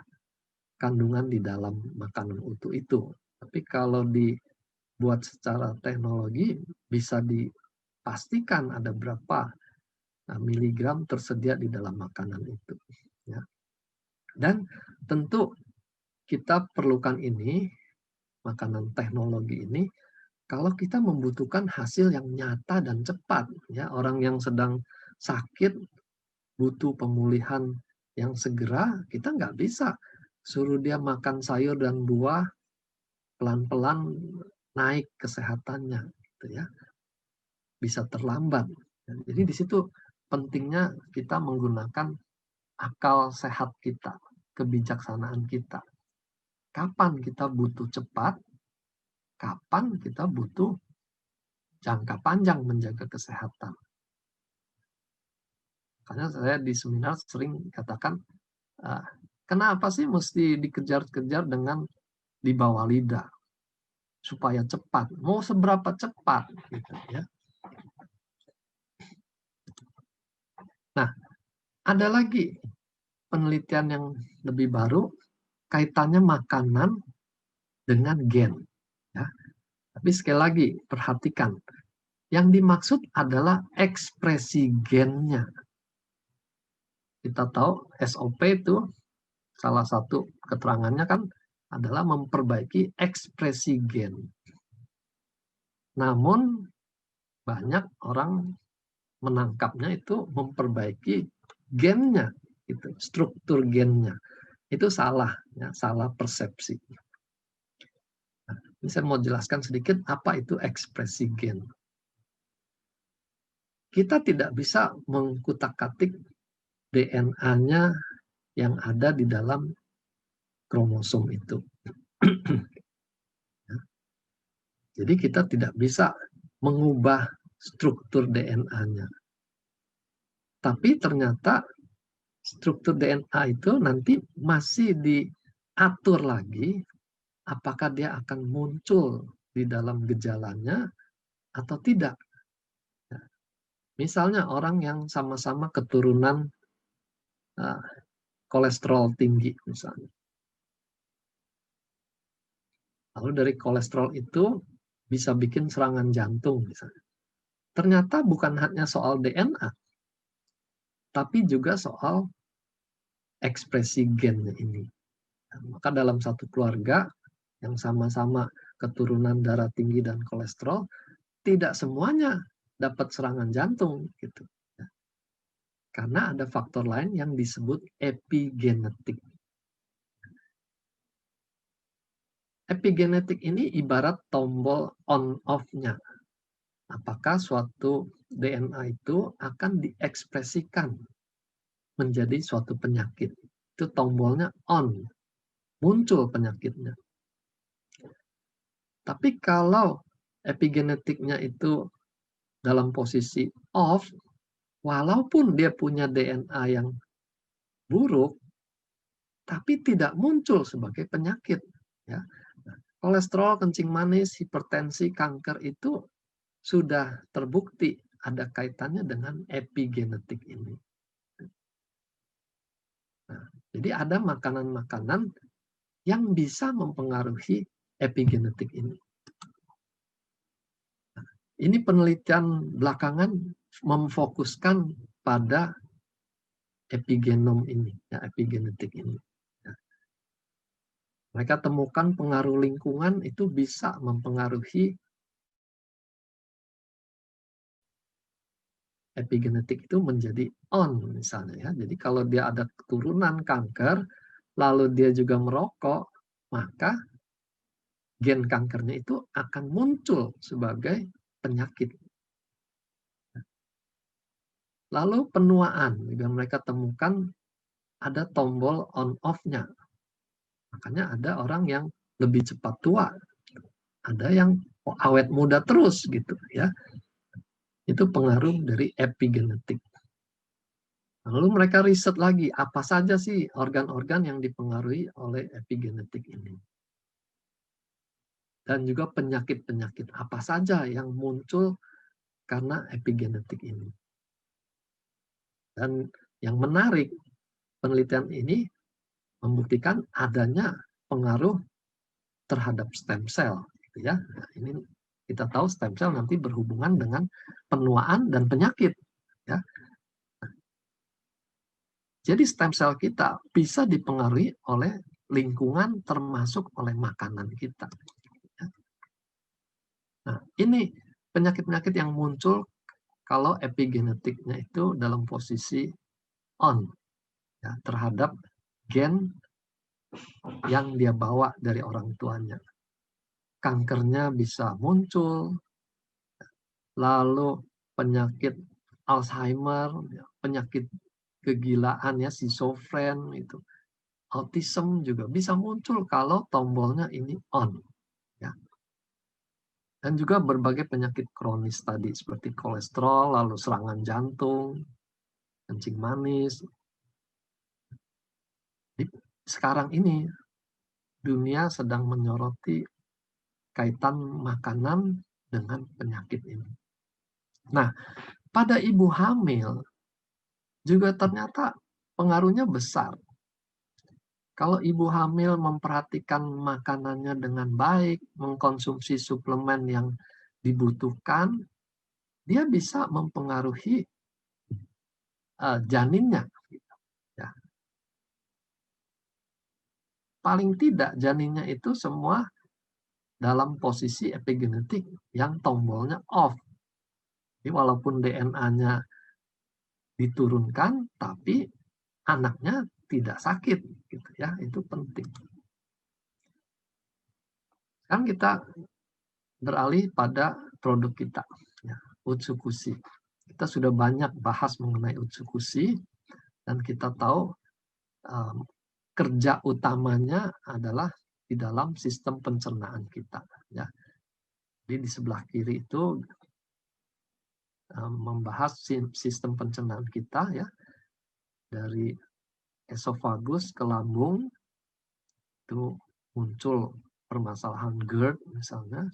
kandungan di dalam makanan utuh itu. Tapi kalau dibuat secara teknologi bisa dipastikan ada berapa miligram tersedia di dalam makanan itu. Ya. Dan tentu kita perlukan ini, makanan teknologi ini, kalau kita membutuhkan hasil yang nyata dan cepat. Ya, orang yang sedang sakit butuh pemulihan yang segera, kita nggak bisa suruh dia makan sayur dan buah pelan-pelan naik kesehatannya, gitu ya. Bisa terlambat. Jadi di situ pentingnya kita menggunakan akal sehat kita, kebijaksanaan kita. Kapan kita butuh cepat, kapan kita butuh jangka panjang menjaga kesehatan. Karena saya di seminar sering katakan, kenapa sih mesti dikejar-kejar dengan di bawah lidah? Supaya cepat. Mau seberapa cepat? Gitu, ya. Nah, ada lagi penelitian yang lebih baru, kaitannya makanan dengan gen. Ya. Tapi sekali lagi, perhatikan. Yang dimaksud adalah ekspresi gennya. Kita tahu SOP itu salah satu keterangannya kan adalah memperbaiki ekspresi gen. Namun banyak orang menangkapnya itu memperbaiki gennya, itu struktur gennya. Itu salah, ya, salah persepsi. Nah, ini saya mau jelaskan sedikit apa itu ekspresi gen. Kita tidak bisa mengkutak-katik DNA-nya yang ada di dalam kromosom itu. Jadi kita tidak bisa mengubah struktur DNA-nya. Tapi ternyata struktur DNA itu nanti masih diatur lagi apakah dia akan muncul di dalam gejalanya atau tidak. Misalnya orang yang sama-sama keturunan kolesterol tinggi misalnya. Lalu dari kolesterol itu bisa bikin serangan jantung misalnya. Ternyata bukan hanya soal DNA, tapi juga soal ekspresi gennya ini. Maka dalam satu keluarga yang sama-sama keturunan darah tinggi dan kolesterol, tidak semuanya dapat serangan jantung gitu. Karena ada faktor lain yang disebut epigenetik. Epigenetik ini ibarat tombol on-off-nya. Apakah suatu DNA itu akan diekspresikan menjadi suatu penyakit. Itu tombolnya on, muncul penyakitnya. Tapi kalau epigenetiknya itu dalam posisi off, walaupun dia punya DNA yang buruk, tapi tidak muncul sebagai penyakit. Ya. Kolesterol, kencing manis, hipertensi, kanker itu sudah terbukti ada kaitannya dengan epigenetik ini. Nah, jadi ada makanan-makanan yang bisa mempengaruhi epigenetik ini. Nah, ini penelitian belakangan memfokuskan pada epigenom ini, ya, epigenetik ini. Mereka temukan pengaruh lingkungan itu bisa mempengaruhi epigenetik itu menjadi on misalnya ya. Jadi kalau dia ada keturunan kanker, lalu dia juga merokok, maka gen kankernya itu akan muncul sebagai penyakit. Lalu penuaan, juga mereka temukan ada tombol on-off-nya. Makanya ada orang yang lebih cepat tua, ada yang awet muda terus gitu ya. Itu pengaruh dari epigenetik. Lalu mereka riset lagi, apa saja sih organ-organ yang dipengaruhi oleh epigenetik ini. Dan juga penyakit-penyakit apa saja yang muncul karena epigenetik ini. Dan yang menarik, penelitian ini membuktikan adanya pengaruh terhadap stem cell. Gitu ya. Nah, ini kita tahu stem cell nanti berhubungan dengan penuaan dan penyakit. Ya. Jadi stem cell kita bisa dipengaruhi oleh lingkungan termasuk oleh makanan kita. Nah, ini penyakit-penyakit yang muncul kalau epigenetiknya itu dalam posisi on ya, terhadap gen yang dia bawa dari orang tuanya. Kankernya bisa muncul, lalu penyakit Alzheimer, penyakit kegilaan ya, schizofren itu, autism juga bisa muncul kalau tombolnya ini on. Ya. Dan juga berbagai penyakit kronis tadi seperti kolesterol, lalu serangan jantung, kencing manis. Sekarang ini dunia sedang menyoroti kaitan makanan dengan penyakit ini. Nah, pada ibu hamil juga ternyata pengaruhnya besar. Kalau ibu hamil memperhatikan makanannya dengan baik, mengkonsumsi suplemen yang dibutuhkan, dia bisa mempengaruhi janinnya. Ya. Paling tidak janinnya itu semua dalam posisi epigenetik yang tombolnya off. Jadi walaupun DNA-nya diturunkan, tapi anaknya tidak sakit, gitu ya. Itu penting. Sekarang kita beralih pada produk kita, ya, Utsukushi. Kita sudah banyak bahas mengenai Utsukushi dan kita tahu kerja utamanya adalah di dalam sistem pencernaan kita. Ya. Jadi di sebelah kiri itu membahas sistem pencernaan kita ya, dari esofagus ke lambung itu muncul permasalahan GERD misalnya.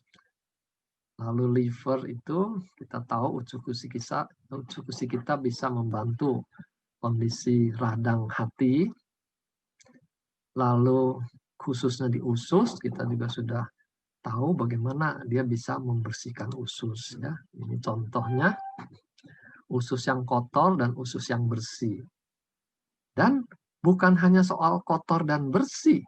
Lalu liver itu kita tahu Utsukushi kita bisa membantu kondisi radang hati. Lalu khususnya di usus kita juga sudah tahu bagaimana dia bisa membersihkan usus ya. Ini contohnya usus yang kotor dan usus yang bersih. Dan bukan hanya soal kotor dan bersih.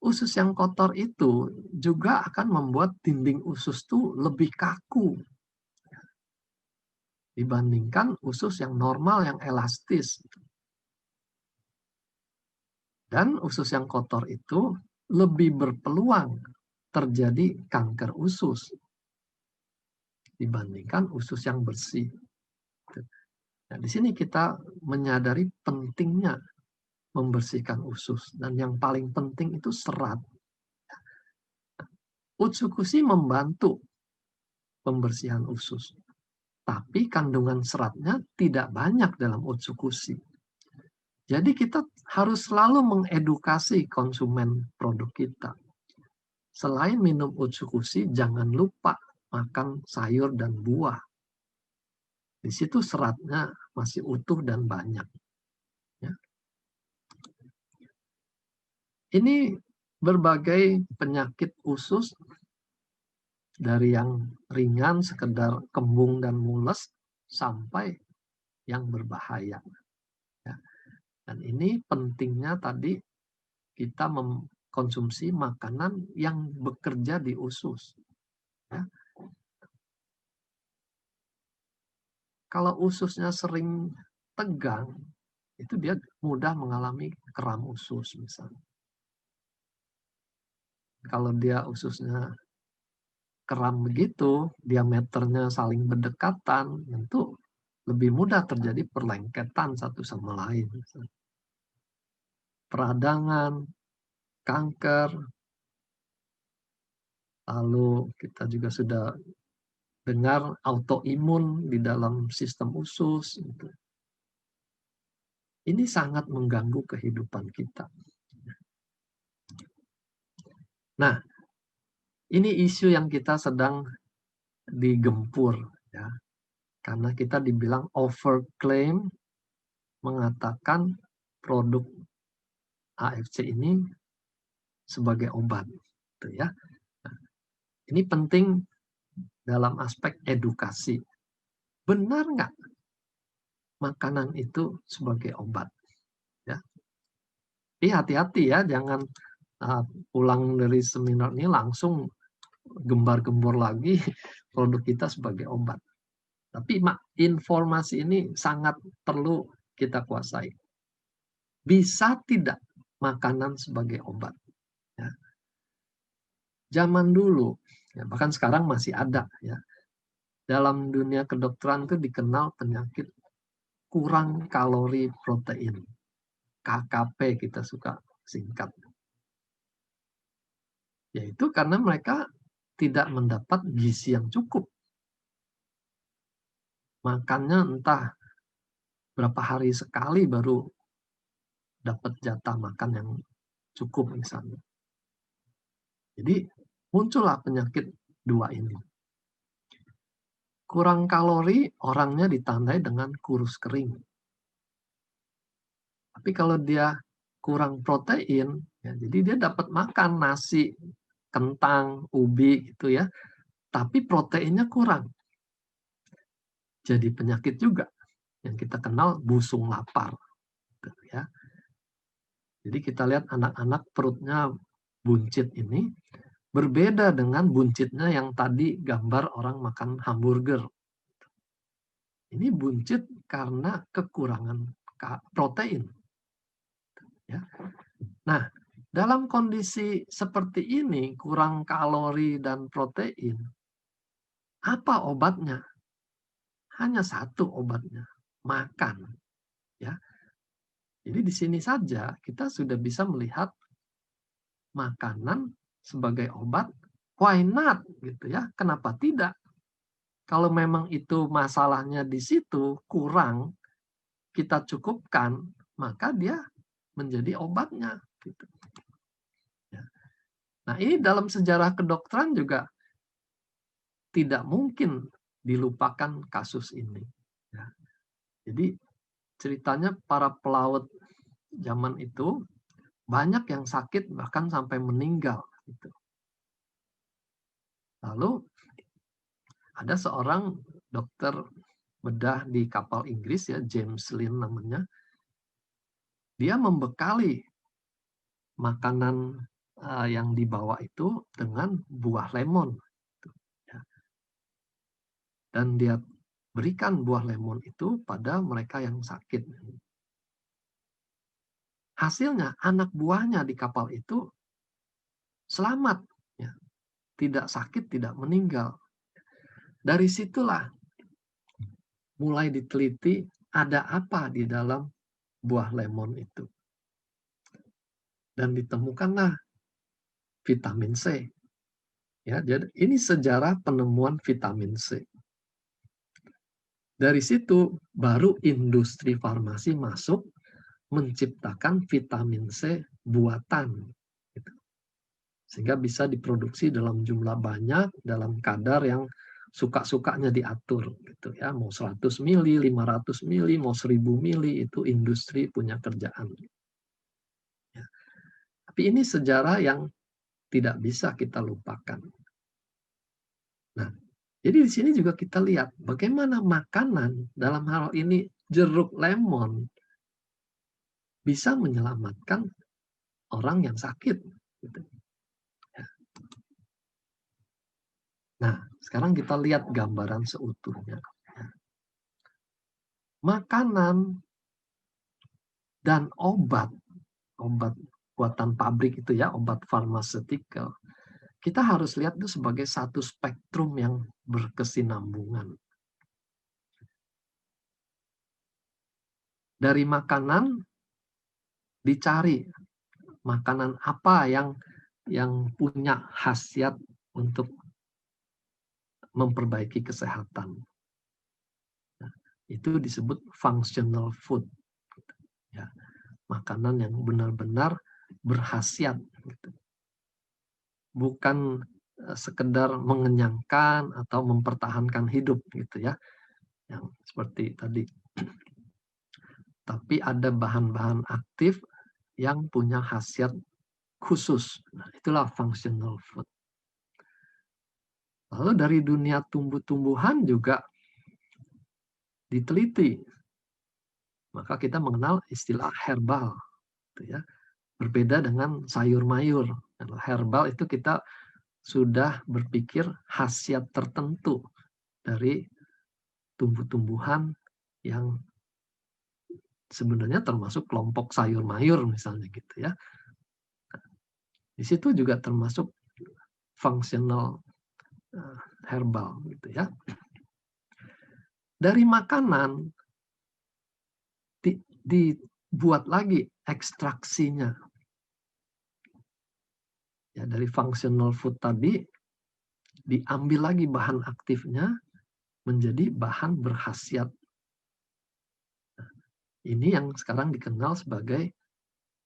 Usus yang kotor itu juga akan membuat dinding usus itu lebih kaku dibandingkan usus yang normal, yang elastis. Dan usus yang kotor itu lebih berpeluang terjadi kanker usus dibandingkan usus yang bersih. Nah, di sini kita menyadari pentingnya membersihkan usus. Dan yang paling penting itu serat. Utsukushi membantu pembersihan usus. Tapi kandungan seratnya tidak banyak dalam Utsukushi. Jadi kita harus selalu mengedukasi konsumen produk kita. Selain minum Utsukushi, jangan lupa makan sayur dan buah. Di situ seratnya masih utuh dan banyak. Ya. Ini berbagai penyakit usus dari yang ringan sekedar kembung dan mules sampai yang berbahaya. Ya. Dan ini pentingnya tadi kita mengkonsumsi makanan yang bekerja di usus. Ya. Kalau ususnya sering tegang, itu dia mudah mengalami kram usus misalnya. Kalau dia ususnya kram begitu, diameternya saling berdekatan, tentu lebih mudah terjadi perlengketan satu sama lain. Peradangan, kanker, lalu kita juga sudah dengar autoimun di dalam sistem usus. Ini sangat mengganggu kehidupan kita. Nah, ini isu yang kita sedang digempur, ya, karena kita dibilang overclaim mengatakan produk AFC ini sebagai obat, gitu ya. Nah, ini penting dalam aspek edukasi. Benar nggak makanan itu sebagai obat? Ya. Tapi hati-hati ya, jangan pulang dari seminar ini langsung gembar-gembor lagi produk kita sebagai obat. Tapi informasi ini sangat perlu kita kuasai. Bisa tidak makanan sebagai obat? Ya. Zaman dulu, ya, bahkan sekarang masih ada, ya, dalam dunia kedokteran itu dikenal penyakit kurang kalori protein. KKP kita suka singkat. Yaitu karena mereka tidak mendapat gizi yang cukup. Makannya entah berapa hari sekali baru dapat jatah makan yang cukup misalnya. Jadi muncullah penyakit dua ini. Kurang kalori, orangnya ditandai dengan kurus kering. Tapi kalau dia kurang protein, ya, jadi dia dapat makan nasi, kentang, ubi gitu ya, tapi proteinnya kurang. Jadi penyakit juga yang kita kenal busung lapar, gitu ya. Jadi kita lihat anak-anak perutnya buncit ini berbeda dengan buncitnya yang tadi gambar orang makan hamburger. Ini buncit karena kekurangan protein. Ya. Nah, dalam kondisi seperti ini, kurang kalori dan protein, apa obatnya? Hanya satu obatnya, makan. Ya. Jadi di sini saja kita sudah bisa melihat makanan sebagai obat, why not? Gitu ya, kenapa tidak? Kalau memang itu masalahnya di situ kurang, kita cukupkan, maka dia menjadi obatnya. Gitu. Ya. Nah, ini dalam sejarah kedokteran juga tidak mungkin dilupakan kasus ini. Ya. Jadi ceritanya para pelaut zaman itu banyak yang sakit bahkan sampai meninggal. Gitu. Lalu ada seorang dokter bedah di kapal Inggris ya, James Lind namanya. Dia membekali makanan yang dibawa itu dengan buah lemon. Dan dia berikan buah lemon itu pada mereka yang sakit. Hasilnya anak buahnya di kapal itu selamat, ya. Tidak sakit, tidak meninggal. Dari situlah mulai diteliti ada apa di dalam buah lemon itu. Dan ditemukanlah vitamin C. Ya, jadi ini sejarah penemuan vitamin C. Dari situ baru industri farmasi masuk menciptakan vitamin C buatan. Gitu. Sehingga bisa diproduksi dalam jumlah banyak, dalam kadar yang suka-sukanya diatur. Gitu ya. Mau 100 mili, 500 mili, mau 1000 mili, itu industri punya kerjaan. Ya. Tapi ini sejarah yang tidak bisa kita lupakan. Nah, jadi di sini juga kita lihat bagaimana makanan dalam hal ini jeruk lemon bisa menyelamatkan orang yang sakit. Gitu. Ya. Nah, sekarang kita lihat gambaran seutuhnya. makanan dan obat buatan pabrik itu ya, obat farmaseutical, kita harus lihat itu sebagai satu spektrum yang berkesinambungan. Dari makanan dicari makanan apa yang punya khasiat untuk memperbaiki kesehatan. Nah, itu disebut functional food. Ya, makanan yang benar-benar berkhasiat. Gitu. Bukan sekedar mengenyangkan atau mempertahankan hidup gitu ya, yang seperti tadi. Tapi ada bahan-bahan aktif yang punya khasiat khusus. Nah, itulah functional food. Lalu dari dunia tumbuh-tumbuhan juga diteliti. Maka kita mengenal istilah herbal. Gitu ya. Berbeda dengan sayur-mayur. Herbal itu kita sudah berpikir khasiat tertentu dari tumbuh-tumbuhan yang sebenarnya termasuk kelompok sayur-mayur misalnya gitu ya. Di situ juga termasuk functional herbal gitu ya. Dari makanan dibuat lagi ekstraksinya. Ya, dari functional food tadi diambil lagi bahan aktifnya menjadi bahan berkhasiat. Nah, ini yang sekarang dikenal sebagai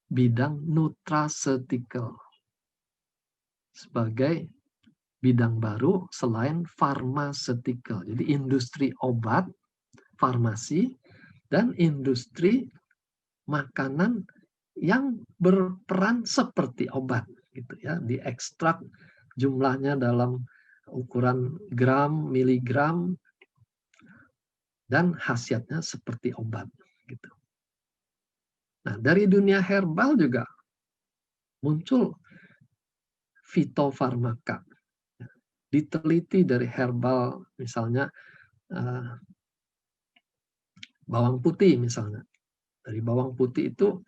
bidang nutraceutical. Sebagai bidang baru selain pharmaceutical. Jadi industri obat, farmasi, dan industri makanan yang berperan seperti obat gitu ya, diekstrak jumlahnya dalam ukuran gram, miligram, dan khasiatnya seperti obat gitu. Nah, dari dunia herbal juga muncul fitofarmaka. Diteliti dari herbal misalnya bawang putih misalnya. Dari bawang putih itu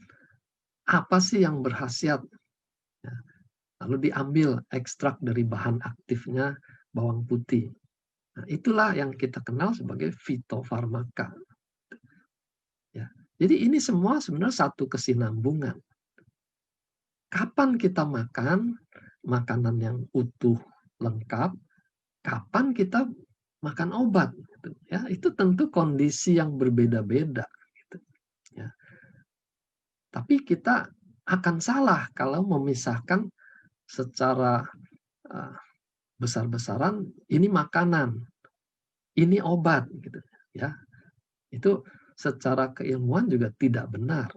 apa sih yang berkhasiat? Ya, lalu diambil ekstrak dari bahan aktifnya bawang putih. Nah, itulah yang kita kenal sebagai fitofarmaka. Ya, jadi ini semua sebenarnya satu kesinambungan. Kapan kita makan makanan yang utuh, lengkap, kapan kita makan obat, gitu. Ya, itu tentu kondisi yang berbeda-beda. Gitu. Ya. Tapi kita akan salah kalau memisahkan secara besar-besaran ini makanan, ini obat, gitu. Ya, itu secara keilmuan juga tidak benar.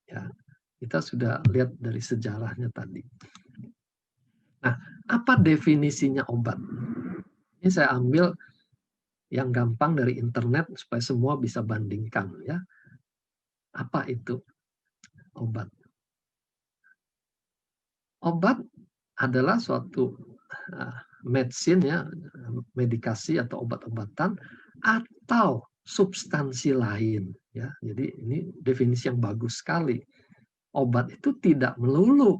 Ya, kita sudah lihat dari sejarahnya tadi. Nah, apa definisinya obat? Ini saya ambil yang gampang dari internet supaya semua bisa bandingkan ya. Apa itu obat? Obat adalah suatu medicine ya, medikasi atau obat-obatan atau substansi lain ya. Jadi ini definisi yang bagus sekali. Obat itu tidak melulu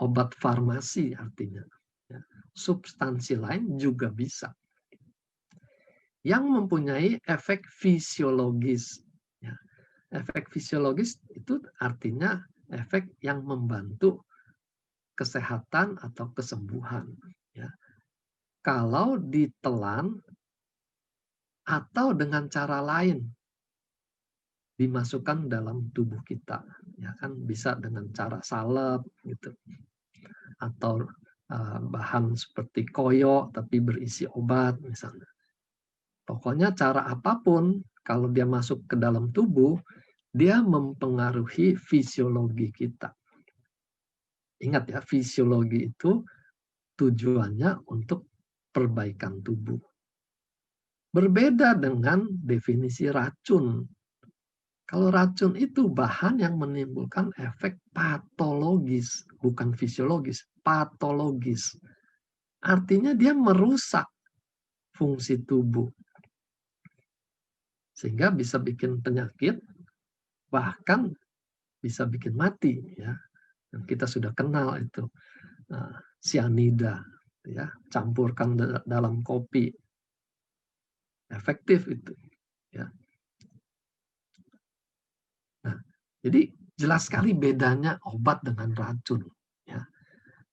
obat farmasi artinya. Ya. Substansi lain juga bisa. Yang mempunyai efek fisiologis. Ya. Efek fisiologis itu artinya efek yang membantu kesehatan atau kesembuhan. Ya. Kalau ditelan atau dengan cara lain dimasukkan dalam tubuh kita, ya kan bisa dengan cara salep gitu, atau bahan seperti koyo tapi berisi obat misalnya. Pokoknya cara apapun kalau dia masuk ke dalam tubuh, dia mempengaruhi fisiologi kita. Ingat ya, fisiologi itu tujuannya untuk perbaikan tubuh. Berbeda dengan definisi racun. Kalau racun itu bahan yang menimbulkan efek patologis, bukan fisiologis, patologis. Artinya dia merusak fungsi tubuh. Sehingga bisa bikin penyakit, bahkan bisa bikin mati, ya. Yang kita sudah kenal itu sianida, ya, campurkan dalam kopi, efektif itu, ya. Nah, jadi jelas sekali bedanya obat dengan racun, ya.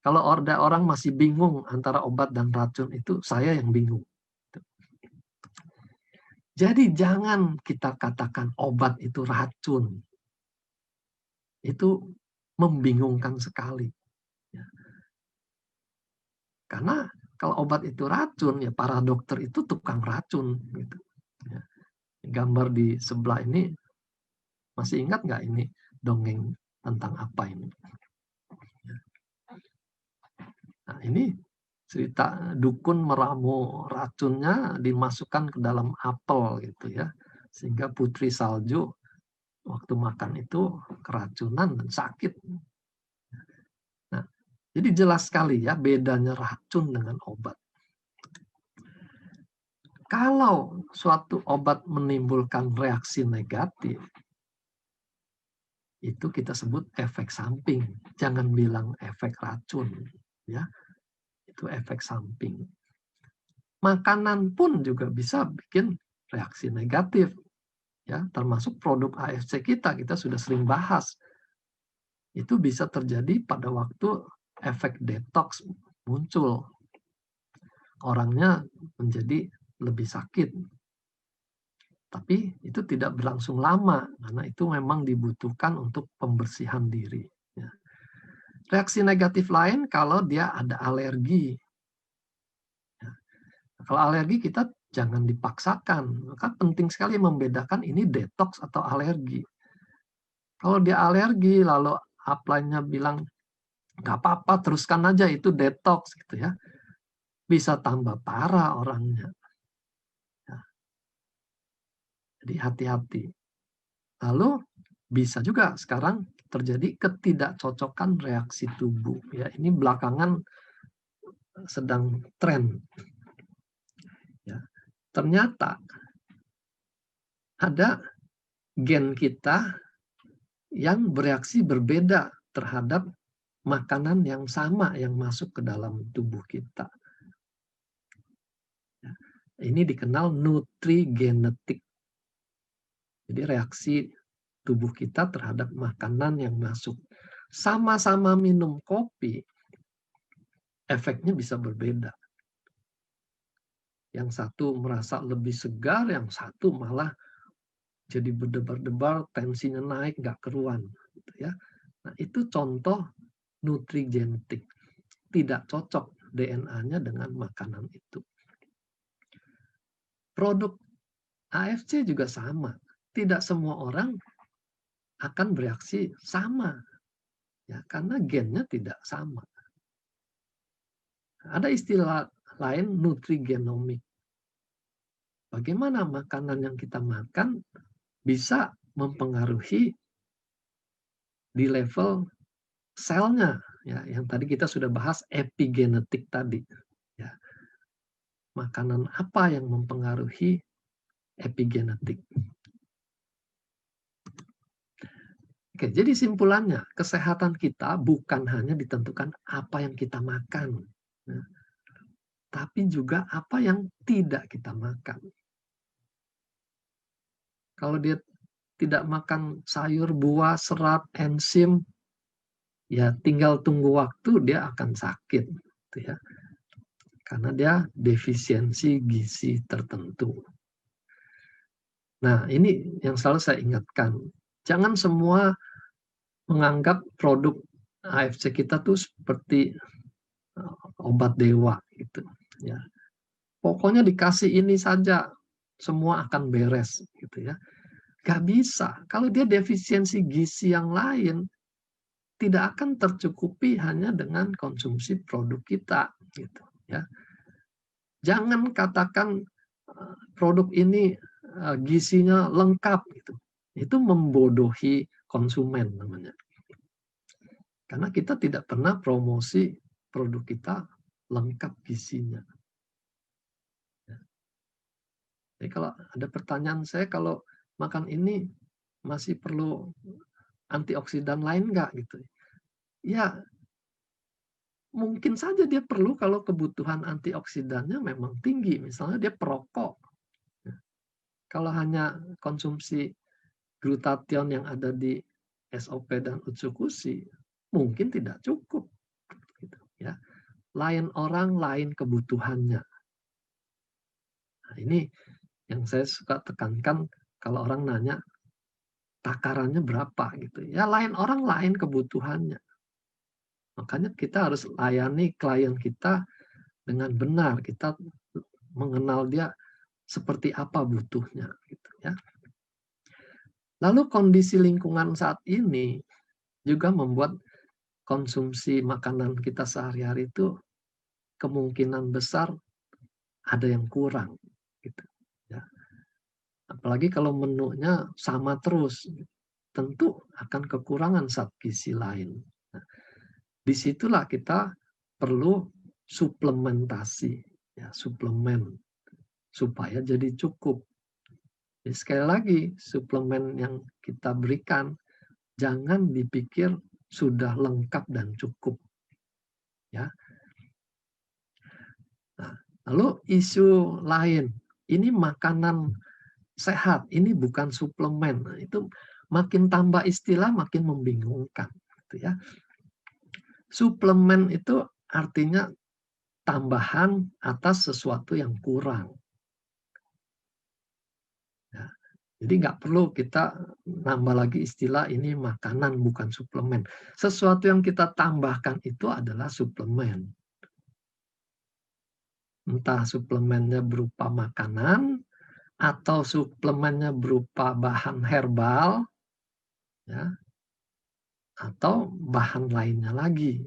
Kalau ada orang masih bingung antara obat dan racun, itu saya yang bingung. Jadi jangan kita katakan obat itu racun. Itu membingungkan sekali. Ya. Karena kalau obat itu racun, ya para dokter itu tukang racun. Gitu. Ya. Gambar di sebelah ini, masih ingat nggak ini dongeng tentang apa ini? Nah, ini cerita dukun meramu racunnya dimasukkan ke dalam apel gitu ya, sehingga putri salju waktu makan itu keracunan dan sakit. Nah, jadi jelas sekali ya bedanya racun dengan obat. Kalau suatu obat menimbulkan reaksi negatif, itu kita sebut efek samping. Jangan bilang efek racun, ya. Itu efek samping. Makanan pun juga bisa bikin reaksi negatif, ya. Termasuk produk AFC kita sudah sering bahas. Itu bisa terjadi pada waktu efek detox muncul. Orangnya menjadi lebih sakit. Tapi itu tidak berlangsung lama, karena itu memang dibutuhkan untuk pembersihan diri. Ya. Reaksi negatif lain kalau dia ada alergi. Ya. Kalau alergi kita jangan dipaksakan. Maka penting sekali membedakan ini detox atau alergi. Kalau dia alergi, lalu apply-nya bilang, nggak apa-apa, teruskan aja, itu detox. Gitu ya. Bisa tambah parah orangnya. Jadi hati-hati. Lalu bisa juga sekarang terjadi ketidakcocokan reaksi tubuh. Ya, ini belakangan sedang tren. Ya, ternyata ada gen kita yang bereaksi berbeda terhadap makanan yang sama yang masuk ke dalam tubuh kita. Ya, ini dikenal nutrigenetik. Jadi reaksi tubuh kita terhadap makanan yang masuk. Sama-sama minum kopi, efeknya bisa berbeda. Yang satu merasa lebih segar, yang satu malah jadi berdebar-debar, tensinya naik, nggak keruan. Gitu ya. Nah, itu contoh nutrigenetik. Tidak cocok DNA-nya dengan makanan itu. Produk AFC juga sama. Tidak semua orang akan bereaksi sama. Ya, karena gennya tidak sama. Ada istilah lain nutrigenomik. Bagaimana makanan yang kita makan bisa mempengaruhi di level selnya, ya, yang tadi kita sudah bahas epigenetik tadi. Ya. Makanan apa yang mempengaruhi epigenetik? Oke, jadi simpulannya, kesehatan kita bukan hanya ditentukan apa yang kita makan, ya, tapi juga apa yang tidak kita makan. Kalau dia tidak makan sayur, buah, serat, enzim, ya tinggal tunggu waktu dia akan sakit, gitu ya. Karena dia defisiensi gizi tertentu. Nah, ini yang selalu saya ingatkan. Jangan semua menganggap produk AFC kita tuh seperti obat dewa gitu ya. Pokoknya dikasih ini saja semua akan beres gitu ya. Gak bisa. Kalau dia defisiensi gizi yang lain tidak akan tercukupi hanya dengan konsumsi produk kita gitu ya. Jangan katakan produk ini gizinya lengkap gitu. Itu membodohi konsumen namanya. Karena kita tidak pernah promosi produk kita lengkap gizinya. Jadi kalau ada pertanyaan saya, kalau makan ini masih perlu antioksidan lain nggak gitu? Ya mungkin saja dia perlu kalau kebutuhan antioksidannya memang tinggi. Misalnya dia perokok. Kalau hanya konsumsi glutathione yang ada di SOP dan Utsukushi, mungkin tidak cukup. Gitu, ya. Lain orang, lain kebutuhannya. Nah, ini yang saya suka tekankan kalau orang nanya takarannya berapa gitu. Ya lain orang, lain kebutuhannya. Makanya kita harus layani klien kita dengan benar. Kita mengenal dia seperti apa butuhnya gitu ya. Lalu kondisi lingkungan saat ini juga membuat konsumsi makanan kita sehari-hari itu kemungkinan besar ada yang kurang gitu ya. Apalagi kalau menunya sama terus, tentu akan kekurangan zat gizi lain. Nah, disitulah kita perlu suplementasi, ya, suplemen supaya jadi cukup. Jadi sekali lagi, suplemen yang kita berikan jangan dipikir sudah lengkap dan cukup, ya. Nah, lalu isu lain, ini makanan sehat, ini bukan suplemen. Nah, itu makin tambah istilah makin membingungkan, gitu ya. Suplemen itu artinya tambahan atas sesuatu yang kurang. Ya. Jadi nggak perlu kita nambah lagi istilah ini makanan bukan suplemen. Sesuatu yang kita tambahkan itu adalah suplemen. Entah suplemennya berupa makanan atau suplemennya berupa bahan herbal, ya, atau bahan lainnya lagi,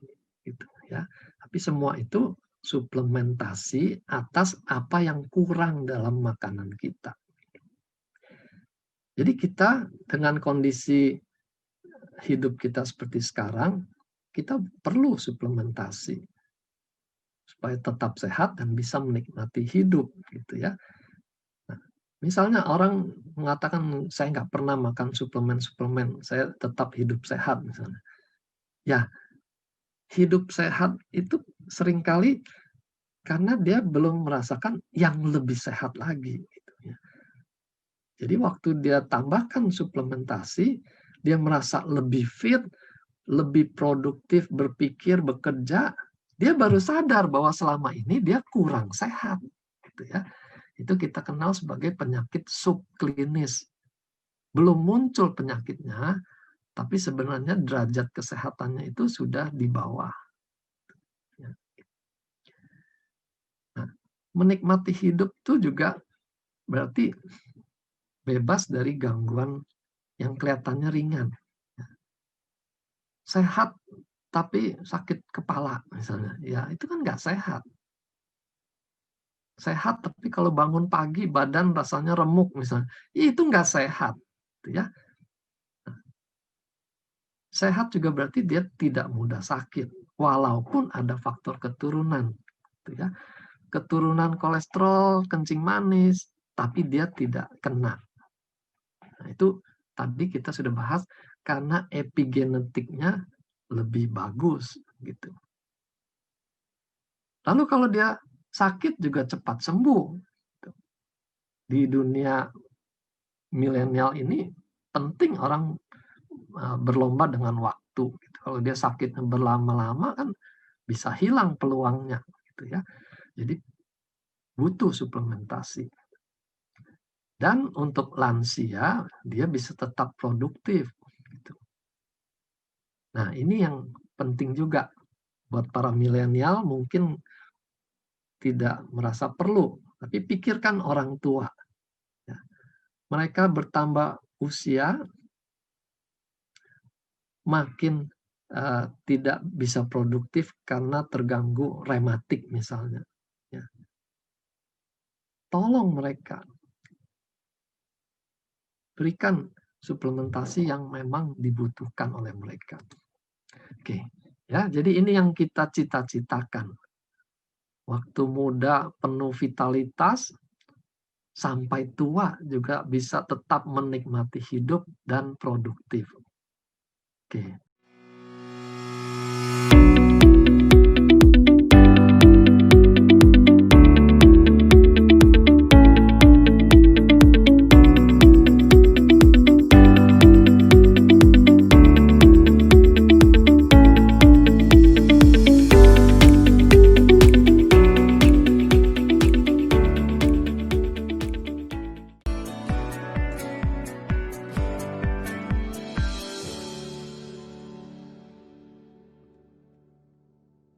gitu ya. Tapi semua itu suplementasi atas apa yang kurang dalam makanan kita. Jadi kita dengan kondisi hidup kita seperti sekarang, kita perlu suplementasi supaya tetap sehat dan bisa menikmati hidup, gitu ya. Nah, misalnya orang mengatakan saya nggak pernah makan suplemen-suplemen, saya tetap hidup sehat misalnya. Ya, hidup sehat itu seringkali karena dia belum merasakan yang lebih sehat lagi. Gitu ya. Jadi waktu dia tambahkan suplementasi, dia merasa lebih fit, lebih produktif berpikir, bekerja, dia baru sadar bahwa selama ini dia kurang sehat. Gitu ya. Itu kita kenal sebagai penyakit subklinis. Belum muncul penyakitnya, tapi sebenarnya derajat kesehatannya itu sudah di bawah. Ya. Nah, menikmati hidup itu juga berarti bebas dari gangguan yang kelihatannya ringan. Sehat tapi sakit kepala misalnya, ya itu kan nggak sehat. Sehat tapi kalau bangun pagi badan rasanya remuk misalnya, itu nggak sehat, ya. Sehat juga berarti dia tidak mudah sakit, walaupun ada faktor keturunan, ya. Keturunan kolesterol, kencing manis, tapi dia tidak kena. Nah, itu tadi kita sudah bahas karena epigenetiknya lebih bagus gitu. Lalu kalau dia sakit juga cepat sembuh. Di dunia milenial ini penting orang berlomba dengan waktu. Gitu. Kalau dia sakit berlama-lama kan bisa hilang peluangnya, gitu ya. Jadi butuh suplementasi. Dan untuk lansia dia bisa tetap produktif. Gitu. Nah ini yang penting juga buat para milenial mungkin tidak merasa perlu, tapi pikirkan orang tua. Ya. Mereka bertambah usia, makin tidak bisa produktif karena terganggu rematik misalnya. Ya. Tolong mereka berikan suplementasi yang memang dibutuhkan oleh mereka. Oke, ya. Jadi ini yang kita cita-citakan. Waktu muda penuh vitalitas, sampai tua juga bisa tetap menikmati hidup dan produktif. Oke.